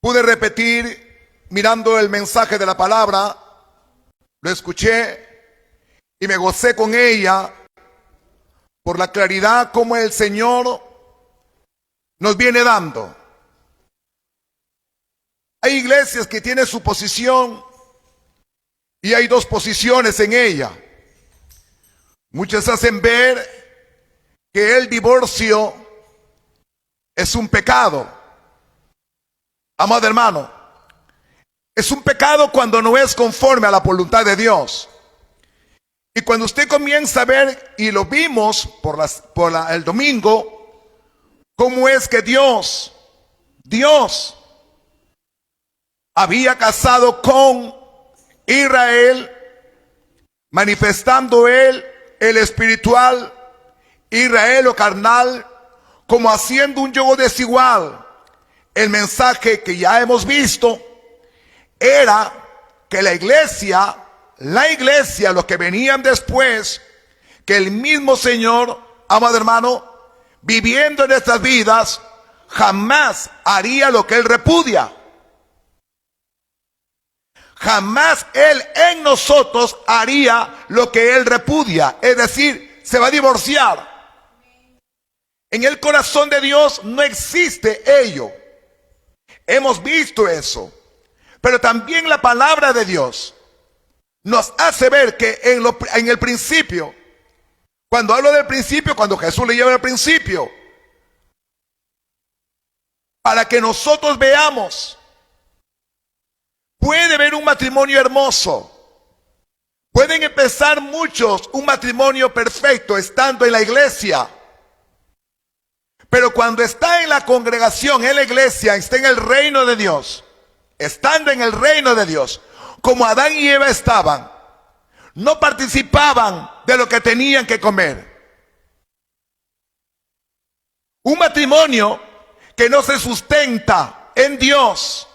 Pude repetir mirando el mensaje de la palabra, lo escuché y me gocé con ella por la claridad como el Señor nos viene dando. Hay iglesias que tienen su posición y hay dos posiciones en ella. Muchos hacen ver que el divorcio es un pecado. Amado hermano, es un pecado cuando no es conforme a la voluntad de Dios. Y cuando usted comienza a ver, y lo vimos el domingo, cómo es que Dios había casado con Israel, manifestando él el espiritual, Israel lo carnal, como haciendo un yugo desigual. El mensaje que ya hemos visto era que la iglesia, los que venían después, que el mismo Señor, amado hermano, viviendo en estas vidas, jamás haría lo que Él repudia. Jamás Él en nosotros haría lo que Él repudia. Es decir, se va a divorciar. En el corazón de Dios no existe ello. Hemos visto eso. Pero también la palabra de Dios nos hace ver que en el principio, cuando hablo del principio, cuando Jesús le lleva al principio, para que nosotros veamos, puede haber un matrimonio hermoso. Pueden empezar muchos un matrimonio perfecto estando en la iglesia. Pero cuando está en la congregación, en la iglesia, está en el reino de Dios, estando en el reino de Dios, como Adán y Eva estaban, no participaban de lo que tenían que comer. Un matrimonio que no se sustenta en Dios,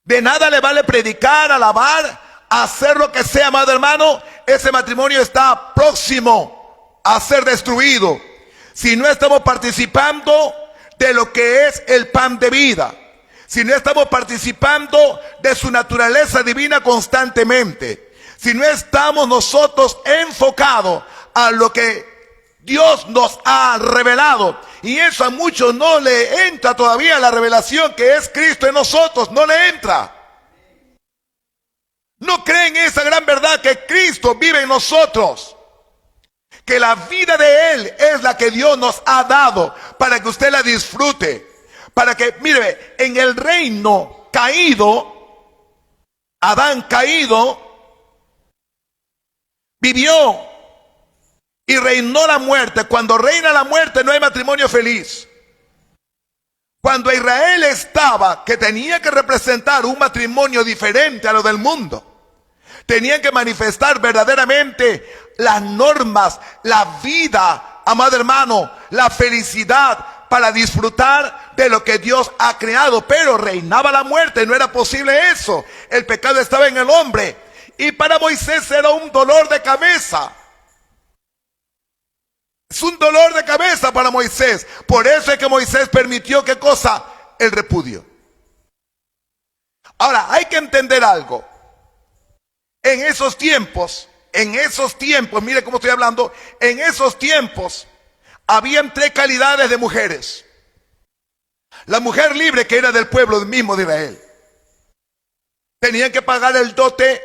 de nada le vale predicar, alabar, hacer lo que sea, amado hermano. Ese matrimonio está próximo a ser destruido si no estamos participando de lo que es el pan de vida, si no estamos participando de su naturaleza divina constantemente, si no estamos nosotros enfocados a lo que Dios nos ha revelado. Y eso a muchos no le entra todavía, la revelación que es Cristo en nosotros, no le entra. No creen esa gran verdad que Cristo vive en nosotros, que la vida de Él es la que Dios nos ha dado para que usted la disfrute. Para que, mire, en el reino caído, Adán caído, vivió y reinó la muerte. Cuando reina la muerte no hay matrimonio feliz. Cuando Israel estaba, que tenía que representar un matrimonio diferente a lo del mundo, tenían que manifestar verdaderamente las normas, la vida, amado hermano, la felicidad para disfrutar de lo que Dios ha creado. Pero reinaba la muerte, no era posible eso. El pecado estaba en el hombre. Y para Moisés era un dolor de cabeza. Es un dolor de cabeza para Moisés. Por eso es que Moisés permitió, ¿qué cosa? El repudio. Ahora, hay que entender algo. En esos tiempos, mire cómo estoy hablando, en esos tiempos habían tres calidades de mujeres. La mujer libre, que era del pueblo mismo de Israel, tenían que pagar el dote,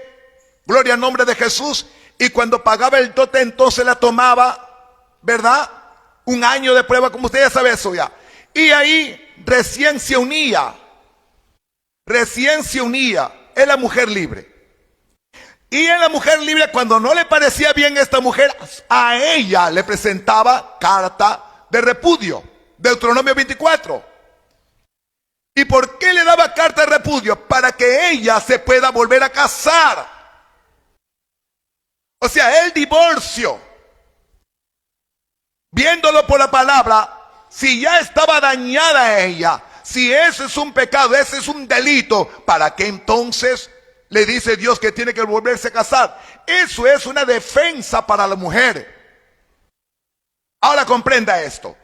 gloria al nombre de Jesús, y cuando pagaba el dote entonces la tomaba, ¿verdad? Un año de prueba, como usted ya sabe eso ya. Y ahí recién se unía, es la mujer libre. Y en la mujer libre, cuando no le parecía bien a esta mujer, a ella le presentaba carta de repudio. Deuteronomio 24. ¿Y por qué le daba carta de repudio? Para que ella se pueda volver a casar. O sea, el divorcio, viéndolo por la palabra, si ya estaba dañada ella, si ese es un pecado, ese es un delito, ¿para qué entonces le dice Dios que tiene que volverse a casar? Eso es una defensa para la mujer. Ahora comprenda esto.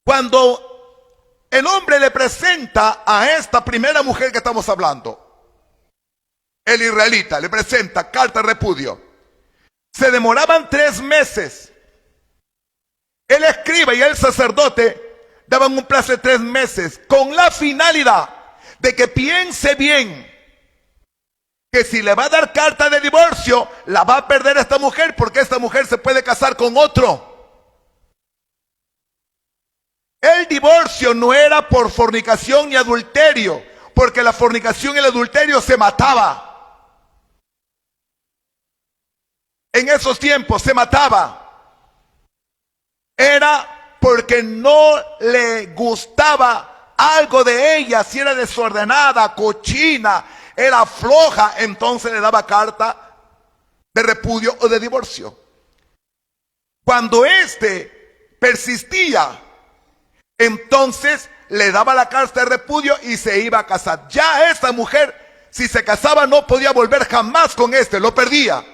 Cuando el hombre le presenta a esta primera mujer que estamos hablando, el israelita, le presenta carta de repudio. Se demoraban 3 meses. El escriba y el sacerdote daban un plazo de 3 meses con la finalidad de que piense bien que si le va a dar carta de divorcio, la va a perder esta mujer, porque esta mujer se puede casar con otro. El divorcio no era por fornicación ni adulterio, porque la fornicación y el adulterio se mataba. En esos tiempos se mataba. Era porque no le gustaba algo de ella, si era desordenada, cochina, era floja, entonces le daba carta de repudio o de divorcio. Cuando éste persistía, entonces le daba la carta de repudio y se iba a casar. Ya esta mujer, si se casaba, no podía volver jamás con este, lo perdía.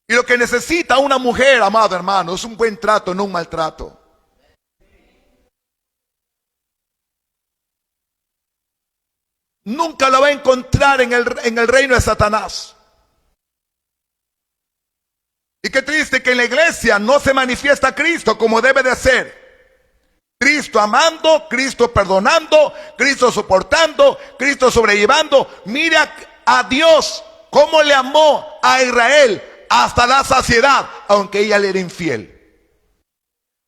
Y lo que necesita una mujer, amado hermano, es un buen trato, no un maltrato. Nunca lo va a encontrar en el reino de Satanás. Y qué triste que en la iglesia no se manifiesta Cristo como debe de ser. Cristo amando, Cristo perdonando, Cristo soportando, Cristo sobrellevando. Mira a Dios cómo le amó a Israel hasta la saciedad, aunque ella le era infiel.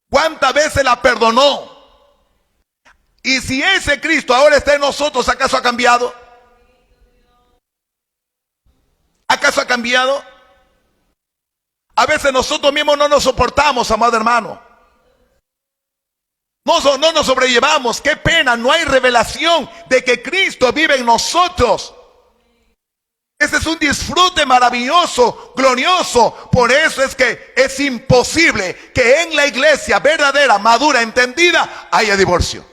¿Cuántas veces la perdonó? Y si ese Cristo ahora está en nosotros, ¿acaso ha cambiado? ¿Acaso ha cambiado? A veces nosotros mismos no nos soportamos, amado hermano. No nos sobrellevamos. Qué pena, no hay revelación de que Cristo vive en nosotros. Ese es un disfrute maravilloso, glorioso. Por eso es que es imposible que en la iglesia verdadera, madura, entendida, haya divorcio.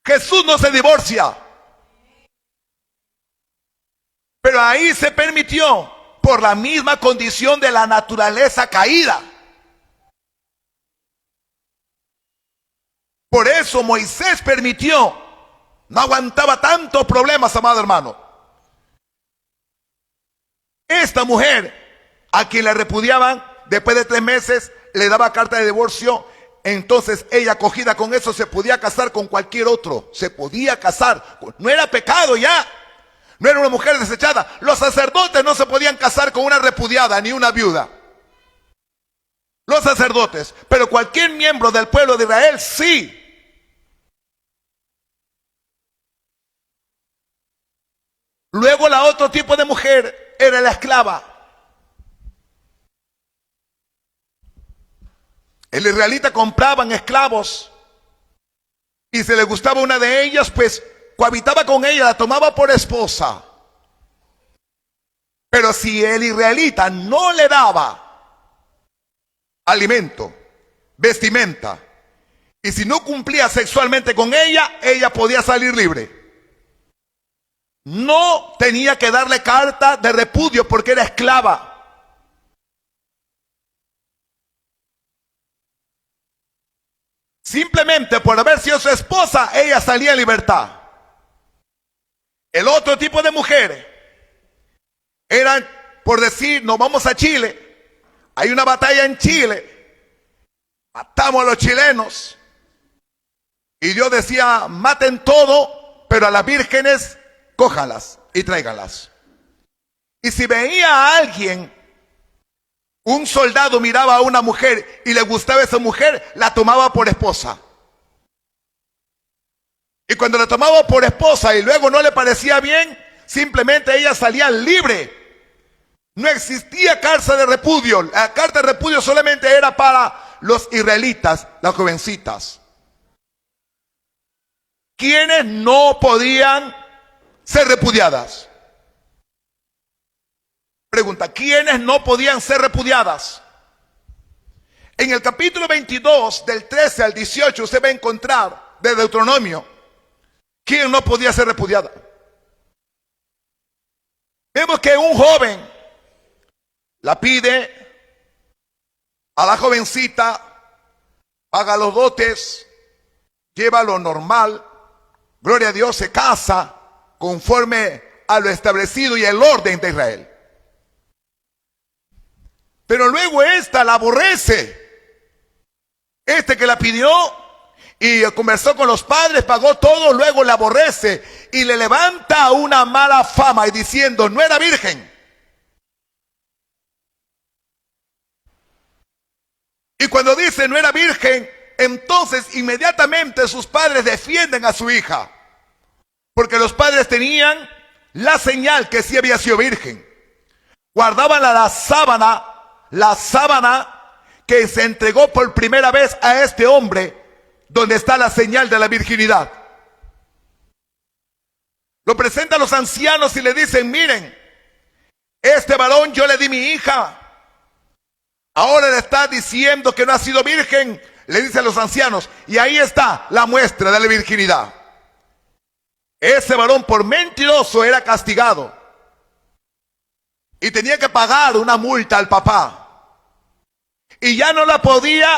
Jesús no se divorcia. Pero ahí se permitió por la misma condición de la naturaleza caída. Por eso Moisés permitió. No aguantaba tantos problemas, amado hermano. Esta mujer, a quien le repudiaban, después de 3 meses, le daba carta de divorcio. Entonces ella, acogida con eso, se podía casar con cualquier otro. Se podía casar. No era pecado ya. No era una mujer desechada. Los sacerdotes no se podían casar con una repudiada ni una viuda. Los sacerdotes. Pero cualquier miembro del pueblo de Israel sí. Luego la otro tipo de mujer era la esclava. El israelita compraban esclavos y si le gustaba una de ellas, pues cohabitaba con ella, la tomaba por esposa. Pero si el israelita no le daba alimento, vestimenta, y si no cumplía sexualmente con ella, ella podía salir libre. No tenía que darle carta de repudio porque era esclava. Simplemente por haber sido su esposa, ella salía en libertad. El otro tipo de mujeres eran, por decir, nos vamos a Chile, hay una batalla en Chile, matamos a los chilenos, y Dios decía, maten todo, pero a las vírgenes cójalas y tráigalas. Y si veía a alguien, un soldado miraba a una mujer y le gustaba esa mujer, la tomaba por esposa. Y cuando la tomaba por esposa y luego no le parecía bien, simplemente ella salía libre. No existía carta de repudio. La carta de repudio solamente era para los israelitas, las jovencitas, quienes no podían ser repudiadas. Pregunta, ¿quiénes no podían ser repudiadas? En el capítulo 22, del 13 al 18, usted va a encontrar de Deuteronomio, ¿quién no podía ser repudiada? Vemos que un joven la pide a la jovencita paga los dotes, lleva lo normal, gloria a Dios, se casa conforme a lo establecido y el orden de Israel. Pero luego esta la aborrece. Este que la pidió y conversó con los padres, pagó todo, luego la aborrece y le levanta una mala fama y diciendo, no era virgen. Y cuando dice no era virgen, entonces inmediatamente sus padres defienden a su hija. Porque los padres tenían la señal que sí había sido virgen. Guardaban la sábana que se entregó por primera vez a este hombre, donde está la señal de la virginidad. Lo presentan los ancianos y le dicen, miren, este varón yo le di mi hija. Ahora le está diciendo que no ha sido virgen, le dicen los ancianos, y ahí está la muestra de la virginidad. Ese varón por mentiroso era castigado y tenía que pagar una multa al papá. Y ya no la podía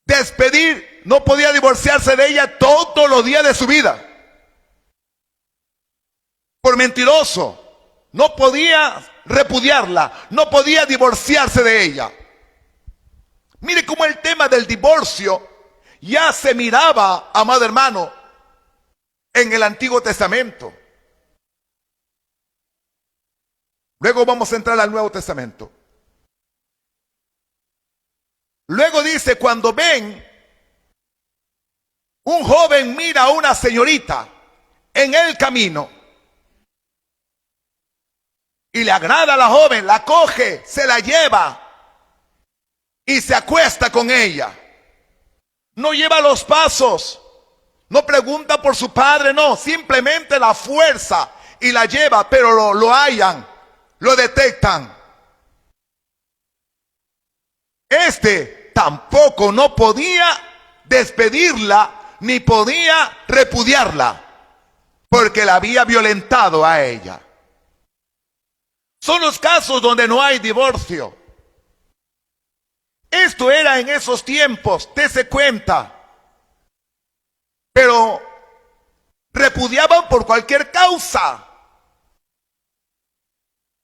despedir, no podía divorciarse de ella todos los días de su vida. Por mentiroso, no podía repudiarla, no podía divorciarse de ella. Mire cómo el tema del divorcio ya se miraba, amado hermano, en el Antiguo Testamento. Luego vamos a entrar al Nuevo Testamento. Luego dice, cuando ven, un joven mira a una señorita en el camino y le agrada a la joven, la coge, se la lleva y se acuesta con ella. No lleva los pasos, no pregunta por su padre, no, simplemente la fuerza y la lleva, pero lo hallan, lo detectan. Este tampoco no podía despedirla ni podía repudiarla porque la había violentado a ella. Son los casos donde no hay divorcio. Esto era en esos tiempos, dése cuenta. Pero repudiaban por cualquier causa.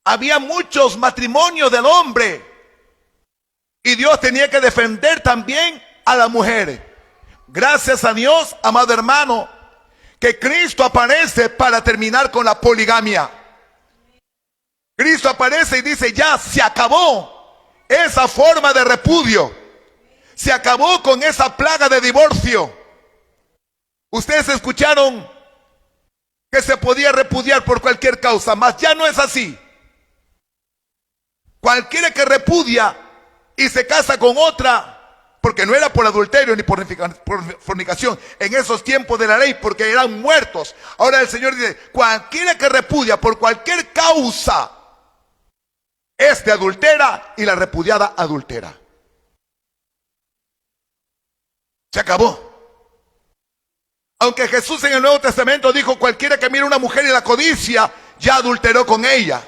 Había muchos matrimonios del hombre y Dios tenía que defender también a la mujer. Gracias a Dios, amado hermano, que Cristo aparece para terminar con la poligamia. Cristo aparece y dice, ya se acabó esa forma de repudio. Se acabó con esa plaga de divorcio. Ustedes escucharon que se podía repudiar por cualquier causa, mas ya no es así. Cualquiera que repudia y se casa con otra, porque no era por adulterio ni por fornicación en esos tiempos de la ley, porque eran muertos. Ahora el Señor dice, cualquiera que repudia por cualquier causa, este adultera y la repudiada adultera. Se acabó. Aunque Jesús en el Nuevo Testamento dijo, cualquiera que mire a una mujer y la codicia, ya adulteró con ella.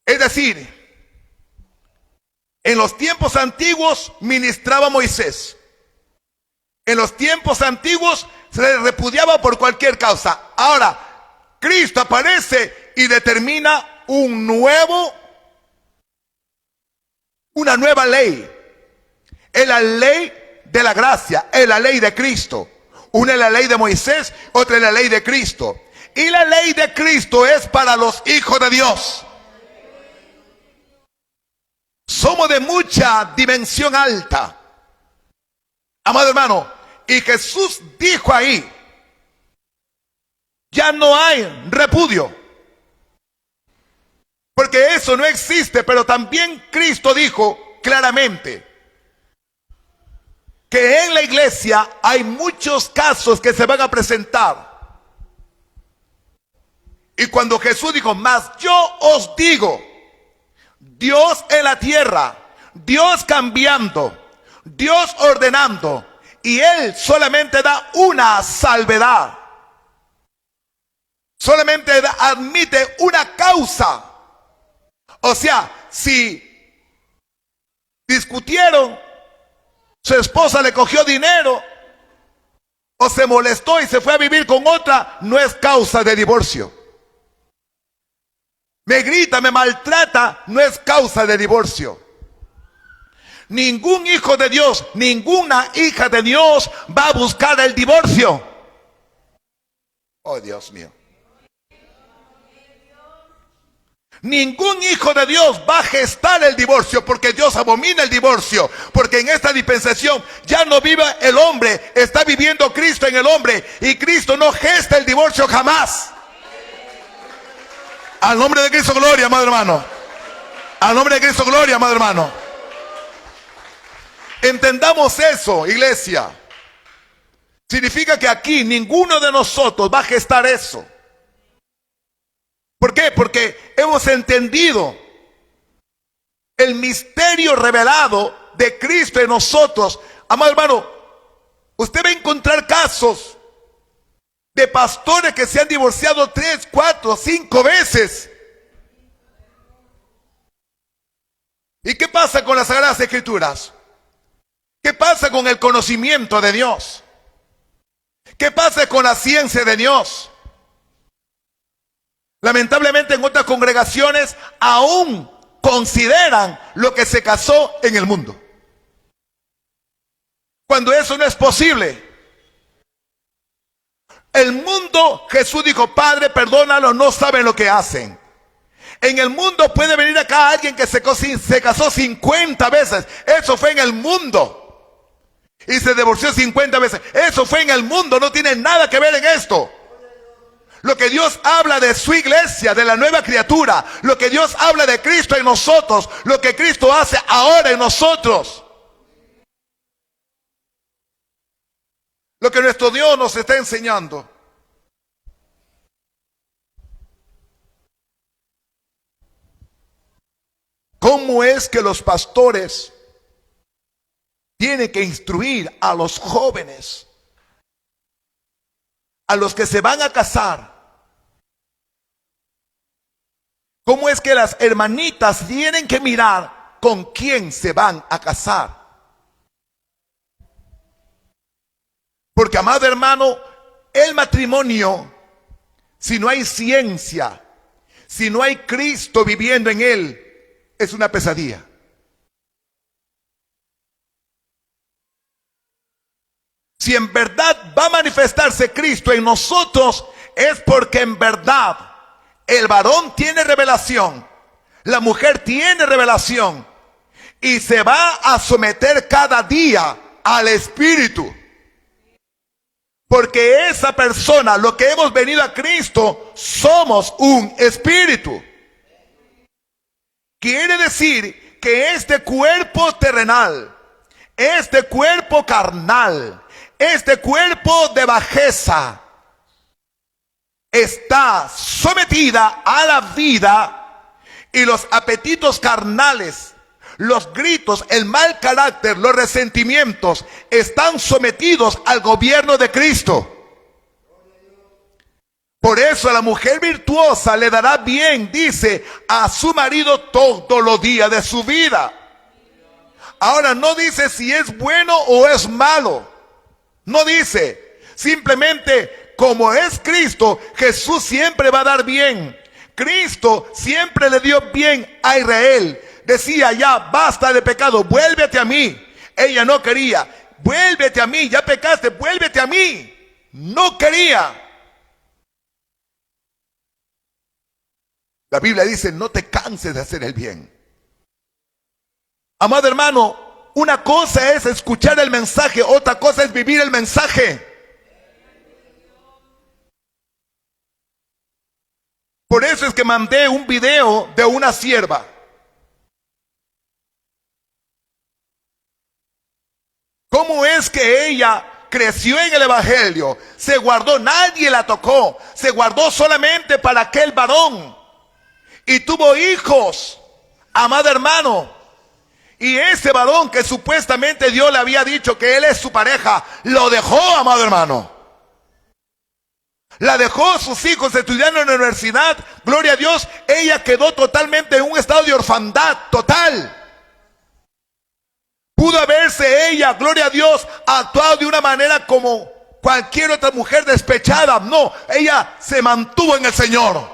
Es decir, en los tiempos antiguos ministraba Moisés. En los tiempos antiguos se le repudiaba por cualquier causa. Ahora, Cristo aparece y determina una nueva ley. Es la ley de la gracia, es la ley de Cristo. Una es la ley de Moisés, otra es la ley de Cristo. Y la ley de Cristo es para los hijos de Dios. Somos de mucha dimensión alta, amado hermano. Y Jesús dijo ahí, ya no hay repudio, porque eso no existe. Pero también Cristo dijo claramente que en la iglesia hay muchos casos que se van a presentar. Y cuando Jesús dijo, mas yo os digo, Dios en la tierra, Dios cambiando, Dios ordenando, y Él solamente da una salvedad. Solamente admite una causa. O sea, si discutieron, su esposa le cogió dinero o se molestó y se fue a vivir con otra, no es causa de divorcio. Me grita, me maltrata, no es causa de divorcio. Ningún hijo de Dios, ninguna hija de Dios va a buscar el divorcio. Oh, Dios mío. Ningún hijo de Dios va a gestar el divorcio, porque Dios abomina el divorcio, porque en esta dispensación ya no vive el hombre, está viviendo Cristo en el hombre, y Cristo no gesta el divorcio jamás. Al nombre de Cristo, gloria, amado hermano. Al nombre de Cristo, gloria, amado hermano. Entendamos eso, iglesia. Significa que aquí ninguno de nosotros va a gestar eso. ¿Por qué? Porque hemos entendido el misterio revelado de Cristo en nosotros. Amado hermano, usted va a encontrar casos de pastores que se han divorciado 3, 4, 5 veces. ¿Y qué pasa con las Sagradas Escrituras? ¿Qué pasa con el conocimiento de Dios? ¿Qué pasa con la ciencia de Dios? Lamentablemente en otras congregaciones aún consideran lo que se casó en el mundo, cuando eso no es posible. El mundo, Jesús dijo, Padre, perdónalo, no saben lo que hacen. En el mundo puede venir acá alguien que se casó 50 veces. Eso fue en el mundo. Y se divorció 50 veces. Eso fue en el mundo, no tiene nada que ver en esto. Lo que Dios habla de su iglesia, de la nueva criatura, lo que Dios habla de Cristo en nosotros, lo que Cristo hace ahora en nosotros, lo que nuestro Dios nos está enseñando. ¿Cómo es que los pastores tienen que instruir a los jóvenes, a los que se van a casar? ¿Cómo es que las hermanitas tienen que mirar con quién se van a casar? Porque, amado hermano, el matrimonio, si no hay ciencia, si no hay Cristo viviendo en él, es una pesadilla. Si en verdad va a manifestarse Cristo en nosotros, es porque en verdad el varón tiene revelación, la mujer tiene revelación, y se va a someter cada día al Espíritu. Porque esa persona, lo que hemos venido a Cristo, somos un espíritu. Quiere decir que este cuerpo terrenal, este cuerpo carnal, este cuerpo de bajeza, está sometida a la vida, y los apetitos carnales, los gritos, el mal carácter, los resentimientos están sometidos al gobierno de Cristo. Por eso a la mujer virtuosa le dará bien, dice, a su marido todos los días de su vida. Ahora no dice si es bueno o es malo. No dice, simplemente como es Cristo, Jesús siempre va a dar bien. Cristo siempre le dio bien a Israel. Decía, ya basta de pecado, vuélvete a mí. Ella no quería, vuélvete a mí, ya pecaste, vuélvete a mí. No quería. La Biblia dice, no te canses de hacer el bien. Amado hermano, una cosa es escuchar el mensaje, otra cosa es vivir el mensaje. Por eso es que mandé un video de una sierva. ¿Cómo es que ella creció en el evangelio? Se guardó, nadie la tocó. Se guardó solamente para aquel varón. Y tuvo hijos, amado hermano. Y ese varón que supuestamente Dios le había dicho que él es su pareja, lo dejó, amado hermano. La dejó, sus hijos estudiando en la universidad, gloria a Dios. Ella quedó totalmente en un estado de orfandad total. Pudo haberse ella, gloria a Dios, actuado de una manera como cualquier otra mujer despechada. No, ella se mantuvo en el Señor.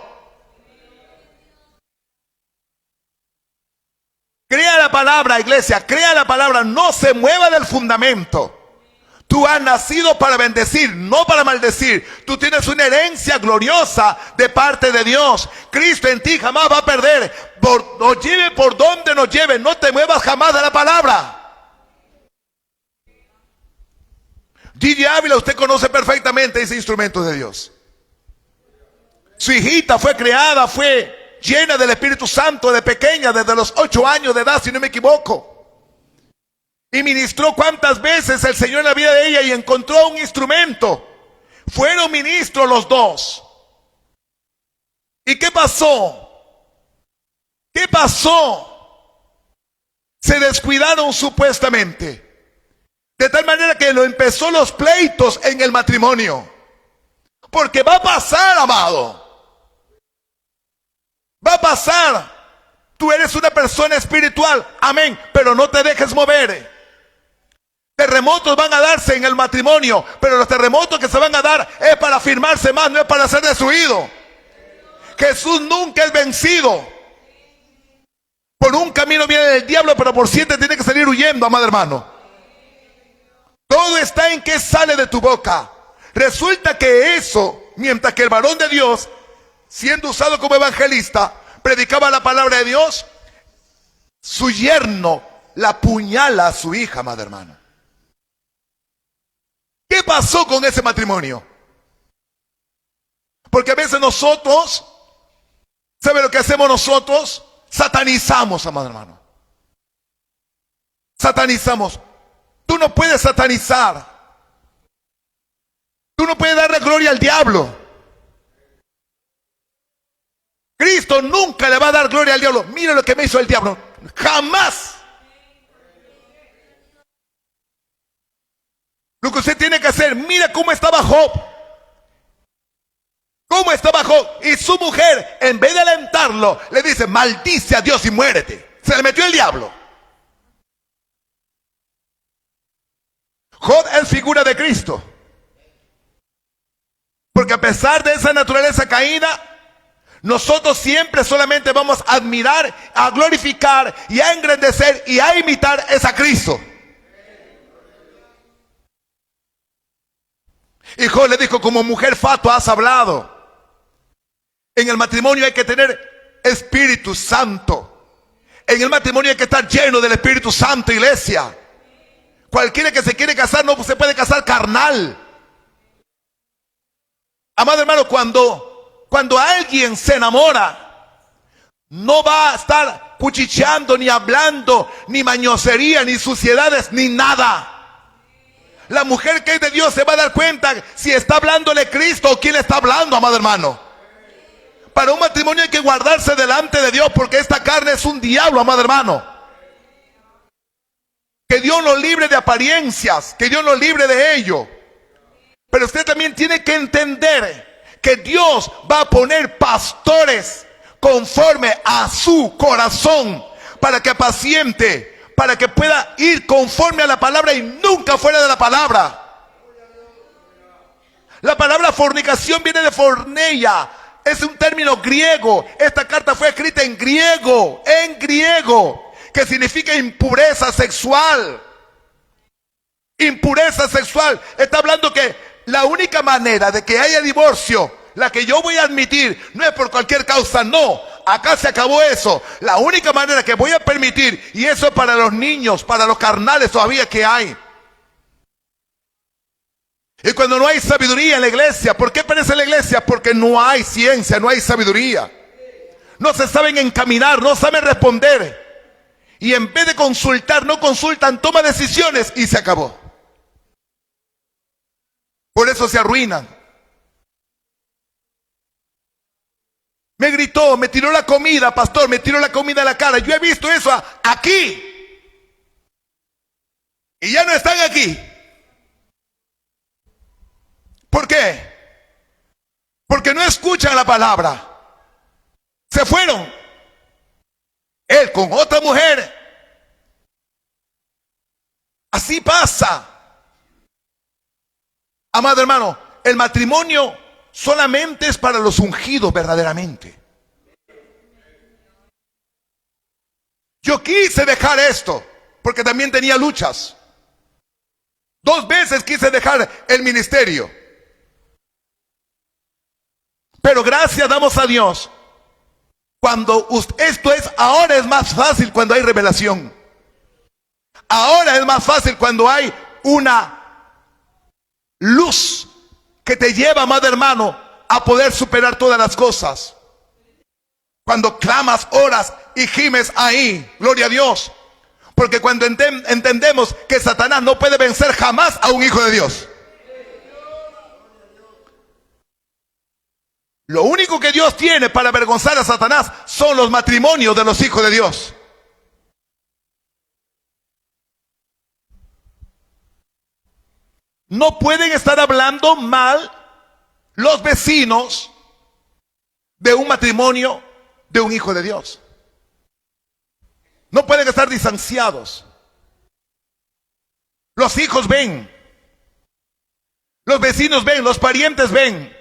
Crea la palabra, iglesia, crea la palabra, no se mueva del fundamento. Tú has nacido para bendecir, no para maldecir. Tú tienes una herencia gloriosa de parte de Dios. Cristo en ti jamás va a perder. Nos lleve por donde nos lleve, no te muevas jamás de la palabra. Gigi Ávila, usted conoce perfectamente ese instrumento de Dios. Su hijita fue creada, fue llena del Espíritu Santo de pequeña, desde los 8 años de edad, si no me equivoco. Y ministró cuántas veces el Señor en la vida de ella y encontró un instrumento. Fueron ministros los dos. ¿Y qué pasó? ¿Qué pasó? Se descuidaron supuestamente. De tal manera que lo empezó los pleitos en el matrimonio. Porque va a pasar, amado. Va a pasar. Tú eres una persona espiritual. Amén. Pero no te dejes mover. Terremotos van a darse en el matrimonio. Pero los terremotos que se van a dar es para afirmarse más, no es para ser destruido. Jesús nunca es vencido. Por un camino viene el diablo, pero por 7 tiene que salir huyendo, amado hermano. Todo está en qué sale de tu boca. Resulta que eso, mientras que el varón de Dios, siendo usado como evangelista, predicaba la palabra de Dios, su yerno la apuñala a su hija, amado hermano. ¿Qué pasó con ese matrimonio? Porque a veces nosotros, ¿sabe lo que hacemos nosotros? Satanizamos, amado hermano. Satanizamos. Tú no puedes satanizar. Tú no puedes darle gloria al diablo. Cristo nunca le va a dar gloria al diablo. Mira lo que me hizo el diablo. Jamás. Lo que usted tiene que hacer, mira cómo estaba Job. ¿Cómo estaba Job? Y su mujer, en vez de alentarlo, le dice, maldice a Dios y muérete. Se le metió el diablo. Job es figura de Cristo. Porque a pesar de esa naturaleza caída, nosotros siempre solamente vamos a admirar, a glorificar y a engrandecer y a imitar es a Cristo. Y Job le dijo, como mujer fatua has hablado. En el matrimonio hay que tener Espíritu Santo. En el matrimonio hay que estar lleno del Espíritu Santo, iglesia. Cualquiera que se quiere casar no se puede casar carnal. Amado hermano, cuando alguien se enamora, no va a estar cuchicheando, ni hablando, ni mañosería, ni suciedades, ni nada. La mujer que es de Dios se va a dar cuenta si está hablándole Cristo o quién le está hablando, amado hermano. Para un matrimonio hay que guardarse delante de Dios, porque esta carne es un diablo, amado hermano. Que Dios nos libre de apariencias, que Dios nos libre de ello. Pero usted también tiene que entender que Dios va a poner pastores conforme a su corazón para que apaciente, para que pueda ir conforme a la palabra y nunca fuera de la palabra. La palabra fornicación viene de forneia, es un término griego. Esta carta fue escrita en griego, que significa impureza sexual. Impureza sexual. Está hablando que la única manera de que haya divorcio, la que yo voy a admitir, no es por cualquier causa, no. Acá se acabó eso. La única manera que voy a permitir, y eso es para los niños, para los carnales todavía que hay. Y cuando no hay sabiduría en la iglesia, ¿por qué perece la iglesia? Porque no hay ciencia, no hay sabiduría. No se saben encaminar, no saben responder. Y en vez de consultar, no consultan, toman decisiones y se acabó. Por eso se arruinan. Me gritó, me tiró la comida, pastor, me tiró la comida a la cara. Yo he visto eso aquí. Y ya no están aquí. ¿Por qué? Porque no escuchan la palabra. Se fueron. Él con otra mujer. pasa? Amado hermano, el matrimonio solamente es para los ungidos verdaderamente. Yo quise dejar esto porque también tenía luchas. 2 veces quise dejar el ministerio. Pero gracias damos a Dios. Cuando esto es, ahora es más fácil cuando hay revelación. Ahora es más fácil cuando hay una luz que te lleva, amado hermano, a poder superar todas las cosas. Cuando clamas, oras y gimes ahí, gloria a Dios. Porque cuando entendemos que Satanás no puede vencer jamás a un hijo de Dios. Lo único que Dios tiene para avergonzar a Satanás son los matrimonios de los hijos de Dios. No pueden estar hablando mal los vecinos de un matrimonio de un hijo de Dios. No pueden estar distanciados. Los hijos ven, los vecinos ven, los parientes ven.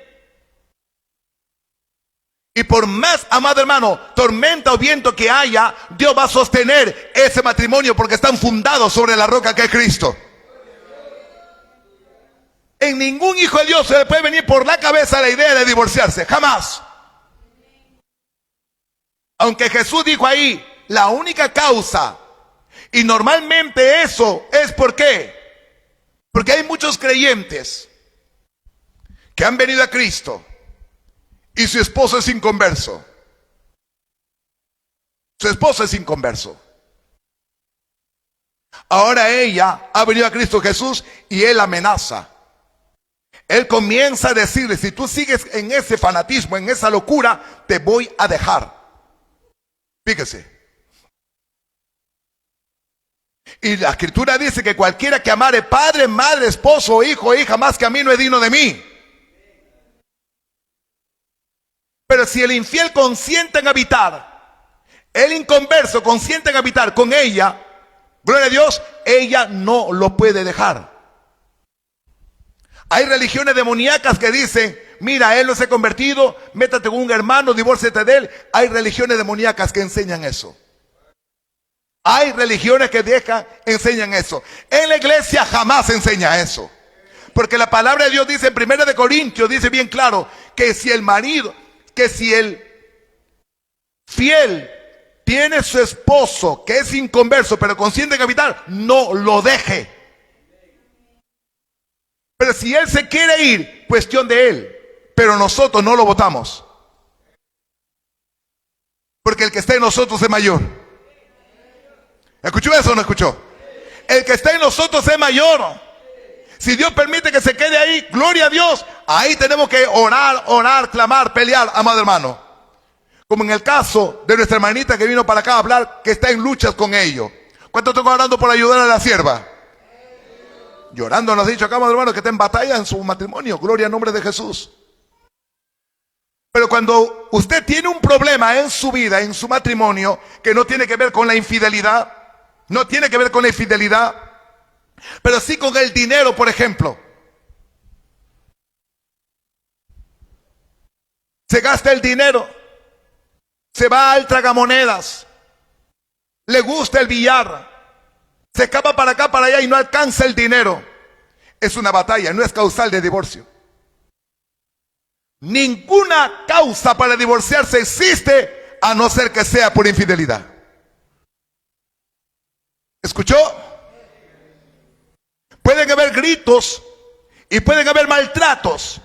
Y por más, amado hermano, tormenta o viento que haya, Dios va a sostener ese matrimonio porque están fundados sobre la roca que es Cristo. En ningún hijo de Dios se le puede venir por la cabeza la idea de divorciarse, jamás. Aunque Jesús dijo ahí, la única causa, y normalmente eso es ¿por qué? Porque hay muchos creyentes que han venido a Cristo y su esposo es inconverso. Su esposo es inconverso. Ahora ella ha venido a Cristo Jesús y él amenaza. Él comienza a decirle, si tú sigues en ese fanatismo, en esa locura, te voy a dejar. Fíjese. Y la escritura dice que cualquiera que amare padre, madre, esposo, hijo, hija, más que a mí no es digno de mí. Pero si el infiel consiente en habitar, el inconverso consiente en habitar con ella, gloria a Dios, ella no lo puede dejar. Hay religiones demoníacas que dicen, mira, él no se ha convertido, métate con un hermano, divórciate de él. Hay religiones demoníacas que enseñan eso. Hay religiones que enseñan eso. En la iglesia jamás enseña eso. Porque la palabra de Dios dice en 1 Corintios, dice bien claro, que si el marido, que si el fiel tiene su esposo que es inconverso, pero consiente en habitar, no lo deje. Pero si él se quiere ir, cuestión de él. Pero nosotros no lo votamos. Porque el que está en nosotros es mayor. ¿Escuchó eso o no escuchó? El que está en nosotros es mayor. Si Dios permite que se quede ahí, gloria a Dios. Ahí tenemos que orar, clamar, pelear, amado hermano. Como en el caso de nuestra hermanita que vino para acá a hablar, que está en luchas con ellos. ¿Cuánto tengo orando por ayudar a la sierva? Llorando nos ha dicho acá, amado hermano, que está en batalla en su matrimonio. Gloria al nombre de Jesús. Pero cuando usted tiene un problema en su vida, en su matrimonio, que no tiene que ver con la infidelidad, no tiene que ver con la infidelidad, pero sí con el dinero, por ejemplo. Se gasta el dinero, se va al tragamonedas, le gusta el billar, se escapa para acá, para allá y no alcanza el dinero. Es una batalla, no es causal de divorcio. Ninguna causa para divorciarse existe a no ser que sea por infidelidad. ¿Escuchó? Pueden haber gritos y pueden haber maltratos.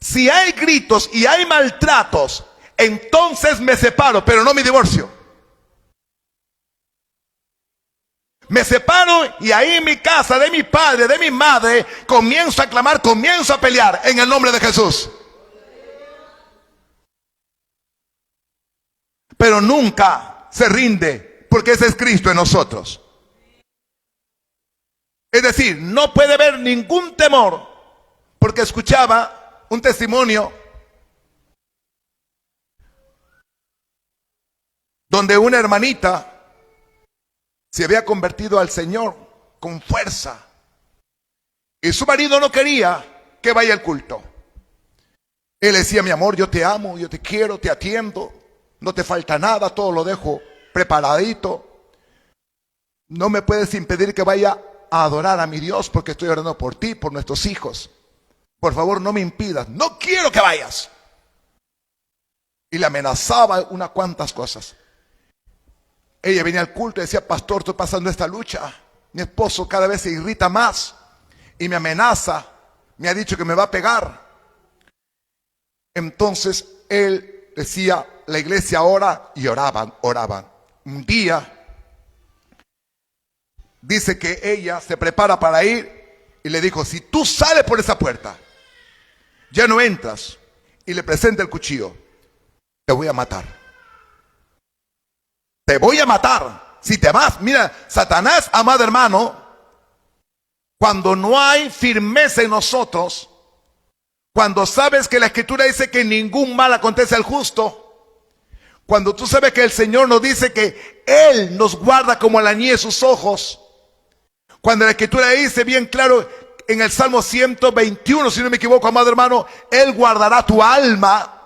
Si hay gritos y hay maltratos, entonces me separo, pero no mi divorcio. Me separo y ahí en mi casa, de mi padre, de mi madre, comienzo a clamar, comienzo a pelear en el nombre de Jesús. Pero nunca se rinde, porque ese es Cristo en nosotros. Es decir, no puede haber ningún temor, porque escuchaba un testimonio donde una hermanita se había convertido al Señor con fuerza, Y su marido no quería que vaya al culto. Él decía: mi amor, yo te amo, yo te quiero, te atiendo, no te falta nada, todo lo dejo preparadito. No me puedes impedir que vaya a adorar a mi Dios porque estoy orando por ti, por nuestros hijos. Por favor, no me impidas, no quiero que vayas. Y le amenazaba unas cuantas cosas. Ella venía al culto y decía: pastor, estoy pasando esta lucha. Mi esposo cada vez se irrita más y me amenaza, me ha dicho que me va a pegar. Entonces él decía: la iglesia ora, y oraban. Un día dice que ella se prepara para ir y le dijo: si tú sales por esa puerta, ya no entras. Y le presenta el cuchillo: te voy a matar. Te voy a matar si te vas. Mira, Satanás, amado hermano, cuando no hay firmeza en nosotros, cuando sabes que la Escritura dice que ningún mal acontece al justo, cuando tú sabes que el Señor nos dice que Él nos guarda como la nieve de sus ojos, cuando la Escritura dice bien claro en el Salmo 121, si no me equivoco, amado hermano, Él guardará tu alma.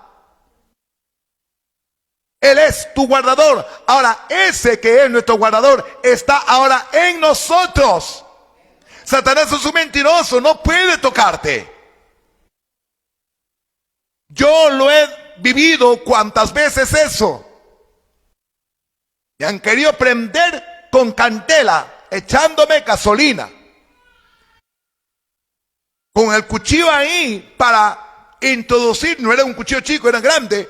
Él es tu guardador. Ahora, ese que es nuestro guardador está ahora en nosotros. Satanás es un mentiroso, no puede tocarte. Yo lo he vivido cuantas veces eso. Me han querido prender con candela, echándome gasolina, con el cuchillo ahí para introducir. No era un cuchillo chico, era grande.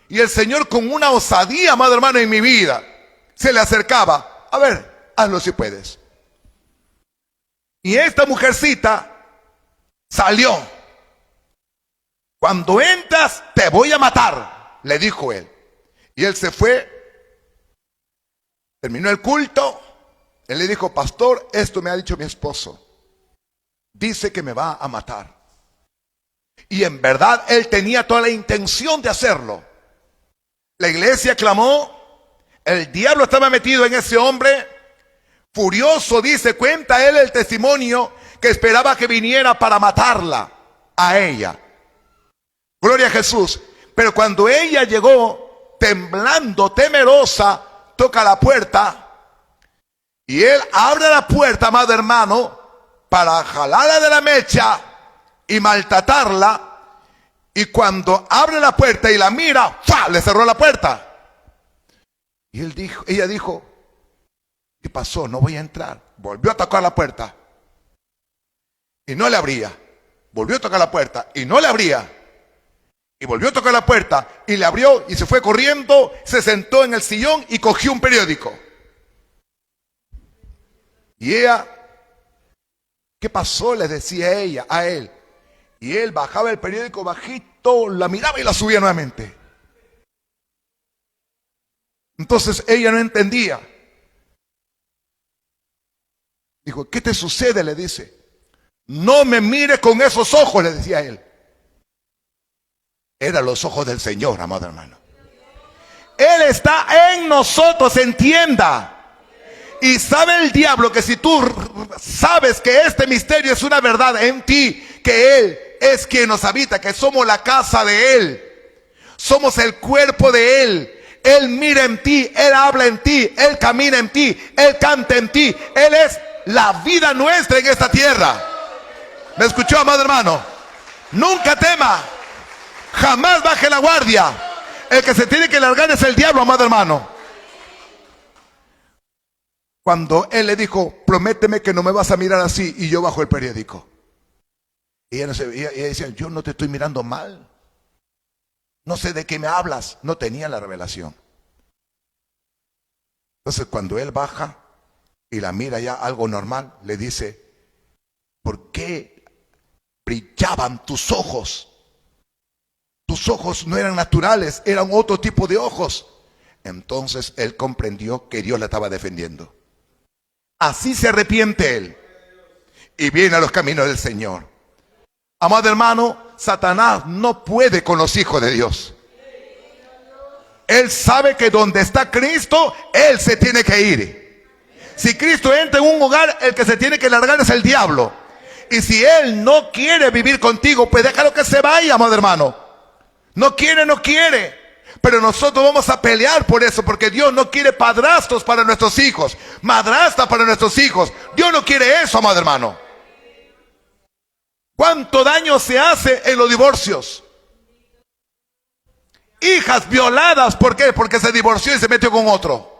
Y el Señor, con una osadía, amado hermano, en mi vida, se le acercaba: a ver, hazlo si puedes. Y esta mujercita salió. Cuando entras, te voy a matar, le dijo él. Y él se fue. Terminó el culto. Él le dijo: pastor, esto me ha dicho mi esposo. Dice que me va a matar. Y en verdad él tenía toda la intención de hacerlo. La iglesia clamó. El diablo estaba metido en ese hombre. Furioso, dice, cuenta él el testimonio, que esperaba que viniera para matarla a ella. Gloria a Jesús. Pero cuando ella llegó, temblando, temerosa, toca la puerta. Y él abre la puerta, amado hermano, para jalarla de la mecha y maltratarla. Y cuando abre la puerta y la mira, ¡fua!, le cerró la puerta. Y ella dijo: ¿qué pasó? No voy a entrar. Volvió a tocar la puerta y no le abría. Volvió a tocar la puerta y no le abría. Y volvió a tocar la puerta y le abrió, y se fue corriendo, se sentó en el sillón y cogió un periódico. Y ella: ¿qué pasó?, le decía ella a él. Y él bajaba el periódico bajito, la miraba y la subía nuevamente. Entonces ella no entendía. Dijo: ¿qué te sucede?, le dice. No me mire con esos ojos, le decía él. Eran los ojos del Señor, amado hermano. Él está en nosotros, entienda. Y sabe el diablo que si tú sabes que este misterio es una verdad en ti, que Él es quien nos habita, que somos la casa de Él, somos el cuerpo de Él. Él mira en ti, Él habla en ti, Él camina en ti, Él canta en ti. Él es la vida nuestra en esta tierra. ¿Me escuchó, amado hermano? Nunca tema, jamás baje la guardia. El que se tiene que largar es el diablo, amado hermano. Cuando él le dijo: prométeme que no me vas a mirar así, y yo bajo el periódico. Y ella decía: yo no te estoy mirando mal. No sé de qué me hablas. No tenía la revelación. Entonces cuando él baja y la mira ya algo normal, le dice: ¿por qué brillaban tus ojos? Tus ojos no eran naturales, eran otro tipo de ojos. Entonces él comprendió que Dios la estaba defendiendo. Así se arrepiente él y viene a los caminos del Señor. Amado hermano, Satanás no puede con los hijos de Dios. Él sabe que donde está Cristo, él se tiene que ir. Si Cristo entra en un hogar, el que se tiene que largar es el diablo. Y si él no quiere vivir contigo, pues déjalo que se vaya, amado hermano. No quiere, no quiere. Pero nosotros vamos a pelear por eso, porque Dios no quiere padrastros para nuestros hijos, madrastas para nuestros hijos. Dios no quiere eso, amado hermano. ¿Cuánto daño se hace en los divorcios? Hijas violadas, ¿por qué? Porque se divorció y se metió con otro.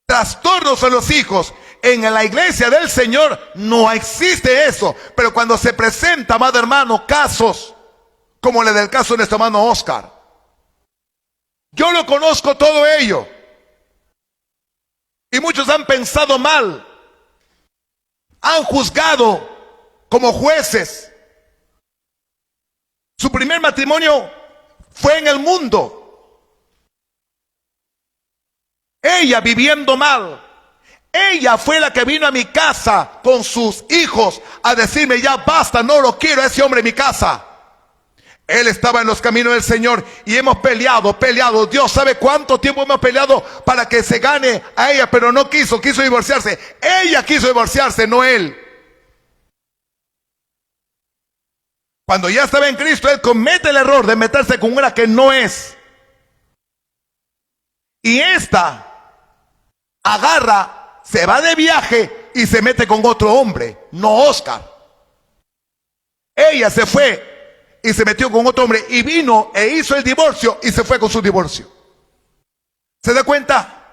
Trastornos en los hijos. En la iglesia del Señor no existe eso. Pero cuando se presenta, amado hermano, casos como el del caso de nuestro hermano Oscar, yo lo conozco todo ello. Y muchos han pensado mal, han juzgado como jueces. Su primer matrimonio fue en el mundo. Ella viviendo mal. Ella fue la que vino a mi casa con sus hijos a decirme: ya basta, no lo quiero a ese hombre en mi casa. Él estaba en los caminos del Señor y hemos peleado. Dios sabe cuánto tiempo hemos peleado para que se gane a ella, pero no quiso divorciarse. Ella quiso divorciarse, no él. Cuando ya estaba en Cristo, él comete el error de meterse con una que no es. Y esta agarra, se va de viaje y se mete con otro hombre, no Oscar. Ella se fue y se metió con otro hombre y vino e hizo el divorcio y se fue con su divorcio. ¿Se da cuenta?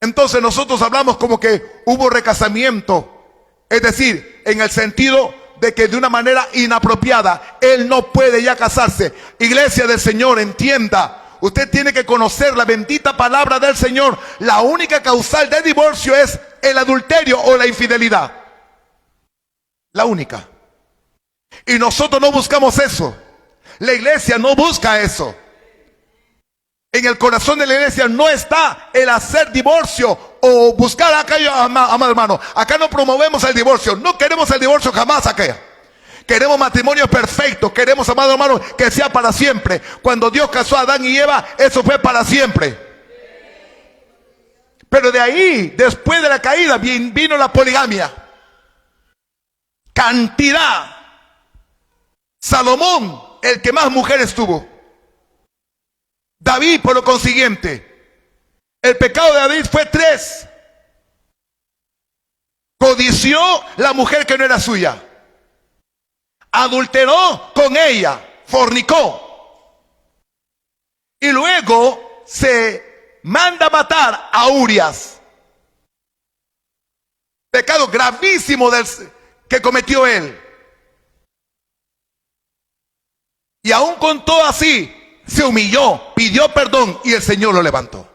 Entonces nosotros hablamos como que hubo recasamiento, es decir, en el sentido de que de una manera inapropiada él no puede ya casarse. Iglesia del Señor, entienda, usted tiene que conocer la bendita palabra del Señor. La única causal de divorcio es el adulterio o la infidelidad. La única. Y nosotros no buscamos eso. La iglesia no busca eso. En el corazón de la iglesia no está el hacer divorcio o buscar aquello, amado hermano. Acá no promovemos el divorcio. No queremos el divorcio jamás acá. Queremos matrimonio perfecto. Queremos, amado hermano, que sea para siempre. Cuando Dios casó a Adán y Eva, eso fue para siempre. Pero de ahí, después de la caída, vino la poligamia. Cantidad. Salomón, el que más mujeres tuvo. David, por lo consiguiente, el pecado de David fue 3. Codició la mujer que no era suya. Adulteró con ella, fornicó. Y luego se manda a matar a Urias. Pecado gravísimo que cometió él. Y aún con todo así, se humilló, pidió perdón y el Señor lo levantó.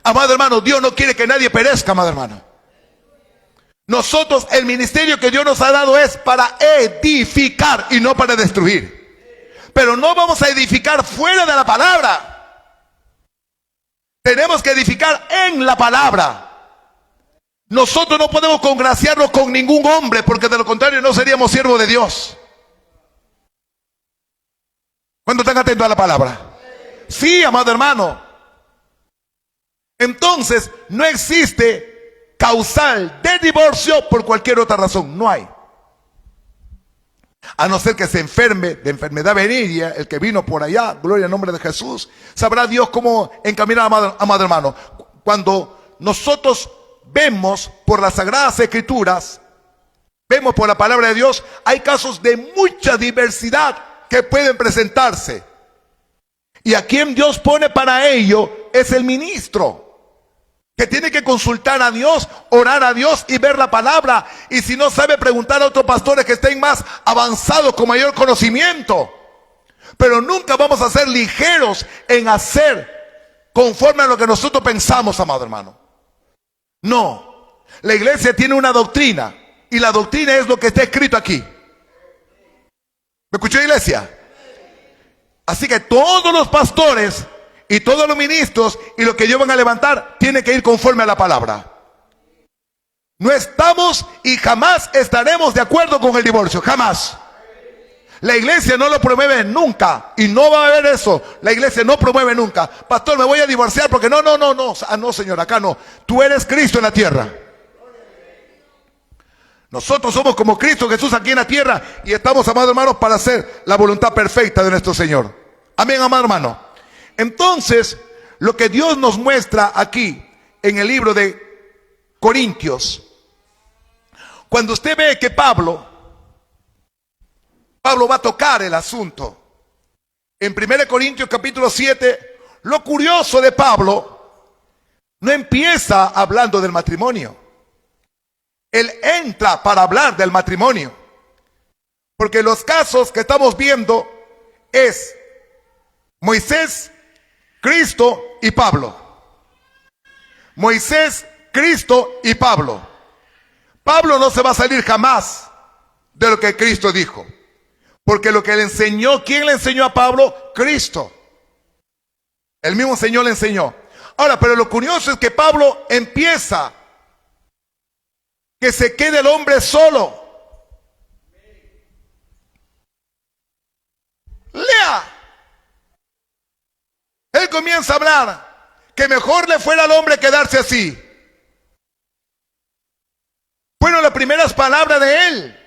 Amado hermano, Dios no quiere que nadie perezca, amado hermano. Nosotros, el ministerio que Dios nos ha dado es para edificar y no para destruir. Pero no vamos a edificar fuera de la palabra. Tenemos que edificar en la palabra. Nosotros no podemos congraciarnos con ningún hombre, porque de lo contrario no seríamos siervos de Dios. ¿Cuándo están atentos a la palabra? Sí, amado hermano. Entonces, no existe causal de divorcio por cualquier otra razón. No hay. A no ser que se enferme de enfermedad venérea, el que vino por allá, gloria al nombre de Jesús. Sabrá Dios cómo encaminar, amado hermano. Cuando nosotros vemos por las Sagradas Escrituras, vemos por la palabra de Dios, hay casos de mucha diversidad que pueden presentarse. Y a quien Dios pone para ello es el ministro, que tiene que consultar a Dios, orar a Dios y ver la palabra. Y si no sabe, preguntar a otros pastores que estén más avanzados, con mayor conocimiento. Pero nunca vamos a ser ligeros en hacer conforme a lo que nosotros pensamos, amado hermano. No, la iglesia tiene una doctrina, y la doctrina es lo que está escrito aquí. ¿Me escuchó, iglesia? Así que todos los pastores y todos los ministros y los que ellos van a levantar tienen que ir conforme a la palabra. No estamos y jamás estaremos de acuerdo con el divorcio, jamás. La iglesia no lo promueve nunca y no va a haber eso. La iglesia no promueve nunca. Pastor, me voy a divorciar porque no. Ah, no, señor, acá no. Tú eres Cristo en la tierra. Nosotros somos como Cristo Jesús aquí en la tierra y estamos, amados hermanos, para hacer la voluntad perfecta de nuestro Señor. Amén, amado hermano. Entonces, lo que Dios nos muestra aquí en el libro de Corintios, cuando usted ve que Pablo va a tocar el asunto en 1 Corintios capítulo 7, lo curioso de Pablo no empieza hablando del matrimonio. Él entra para hablar del matrimonio, porque los casos que estamos viendo es Moisés, Cristo y Pablo. Moisés, Cristo y Pablo. Pablo no se va a salir jamás de lo que Cristo dijo, porque lo que le enseñó, ¿quién le enseñó a Pablo? Cristo. El mismo Señor le enseñó. Ahora, pero lo curioso es que Pablo empieza que se quede el hombre solo. Lea. Él comienza a hablar que mejor le fuera al hombre quedarse así. Fueron las primeras palabras de él.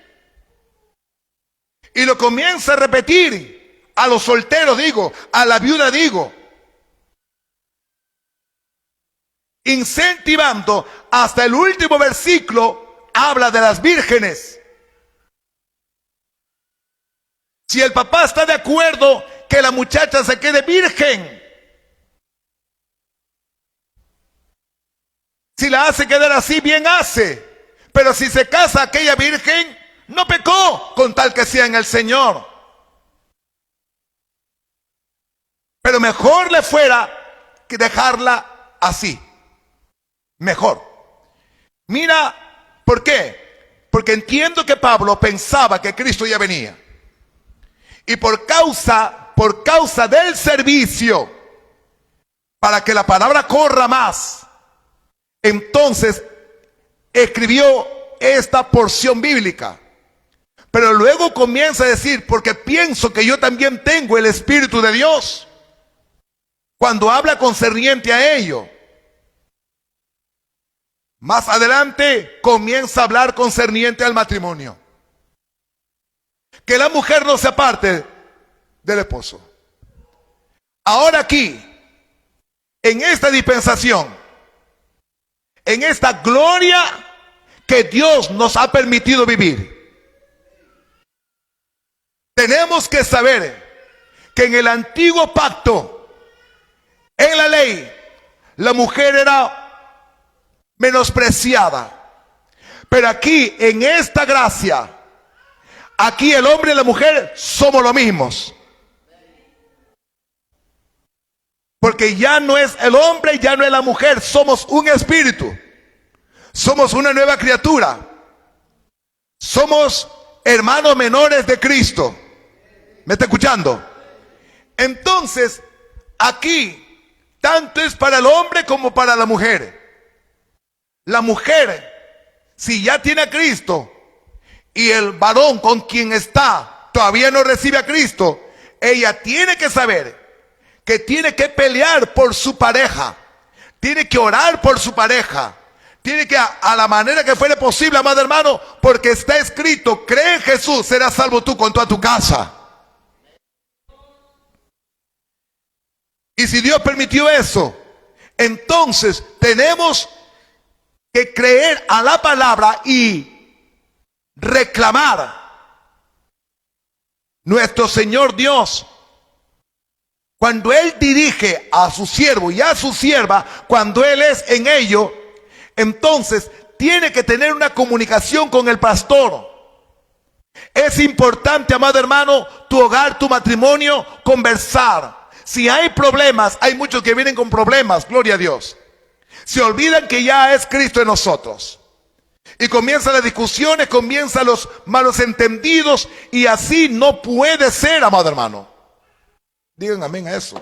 Y lo comienza a repetir a los solteros, digo, a la viuda, digo, incentivando. Hasta el último versículo habla de las vírgenes. Si el papá está de acuerdo que la muchacha se quede virgen, si la hace quedar así, bien hace. Pero si se casa aquella virgen, no pecó, con tal que sea en el Señor. Pero mejor le fuera que dejarla así. Mejor. Mira, ¿por qué? Porque entiendo que Pablo pensaba que Cristo ya venía. Y por causa del servicio, para que la palabra corra más, entonces escribió esta porción bíblica. Pero luego comienza a decir, porque pienso que yo también tengo el Espíritu de Dios, cuando habla concerniente a ello. Más adelante comienza a hablar concerniente al matrimonio. Que la mujer no se aparte del esposo. Ahora aquí, en esta dispensación, en esta gloria que Dios nos ha permitido vivir, tenemos que saber que en el antiguo pacto, en la ley, la mujer era menospreciada. Pero aquí, en esta gracia, aquí el hombre y la mujer somos los mismos. Porque ya no es el hombre, ya no es la mujer, somos un espíritu. Somos una nueva criatura. Somos hermanos menores de Cristo. ¿Me está escuchando? Entonces, aquí, tanto es para el hombre como para la mujer. La mujer, si ya tiene a Cristo, y el varón con quien está todavía no recibe a Cristo, ella tiene que saber que tiene que pelear por su pareja, tiene que orar por su pareja, tiene que a la manera que fuere posible, amado hermano, porque está escrito, cree en Jesús, serás salvo tú con toda tu casa. Y si Dios permitió eso, entonces tenemos que creer a la palabra y reclamar. Nuestro Señor Dios, cuando Él dirige a su siervo y a su sierva, cuando Él es en ello, entonces tiene que tener una comunicación con el pastor. Es importante, amado hermano, tu hogar, tu matrimonio, conversar. Si hay problemas, hay muchos que vienen con problemas, gloria a Dios. Se olvidan que ya es Cristo en nosotros. Y comienzan las discusiones, comienzan los malos entendidos, y así no puede ser, amado hermano. Digan amén a eso.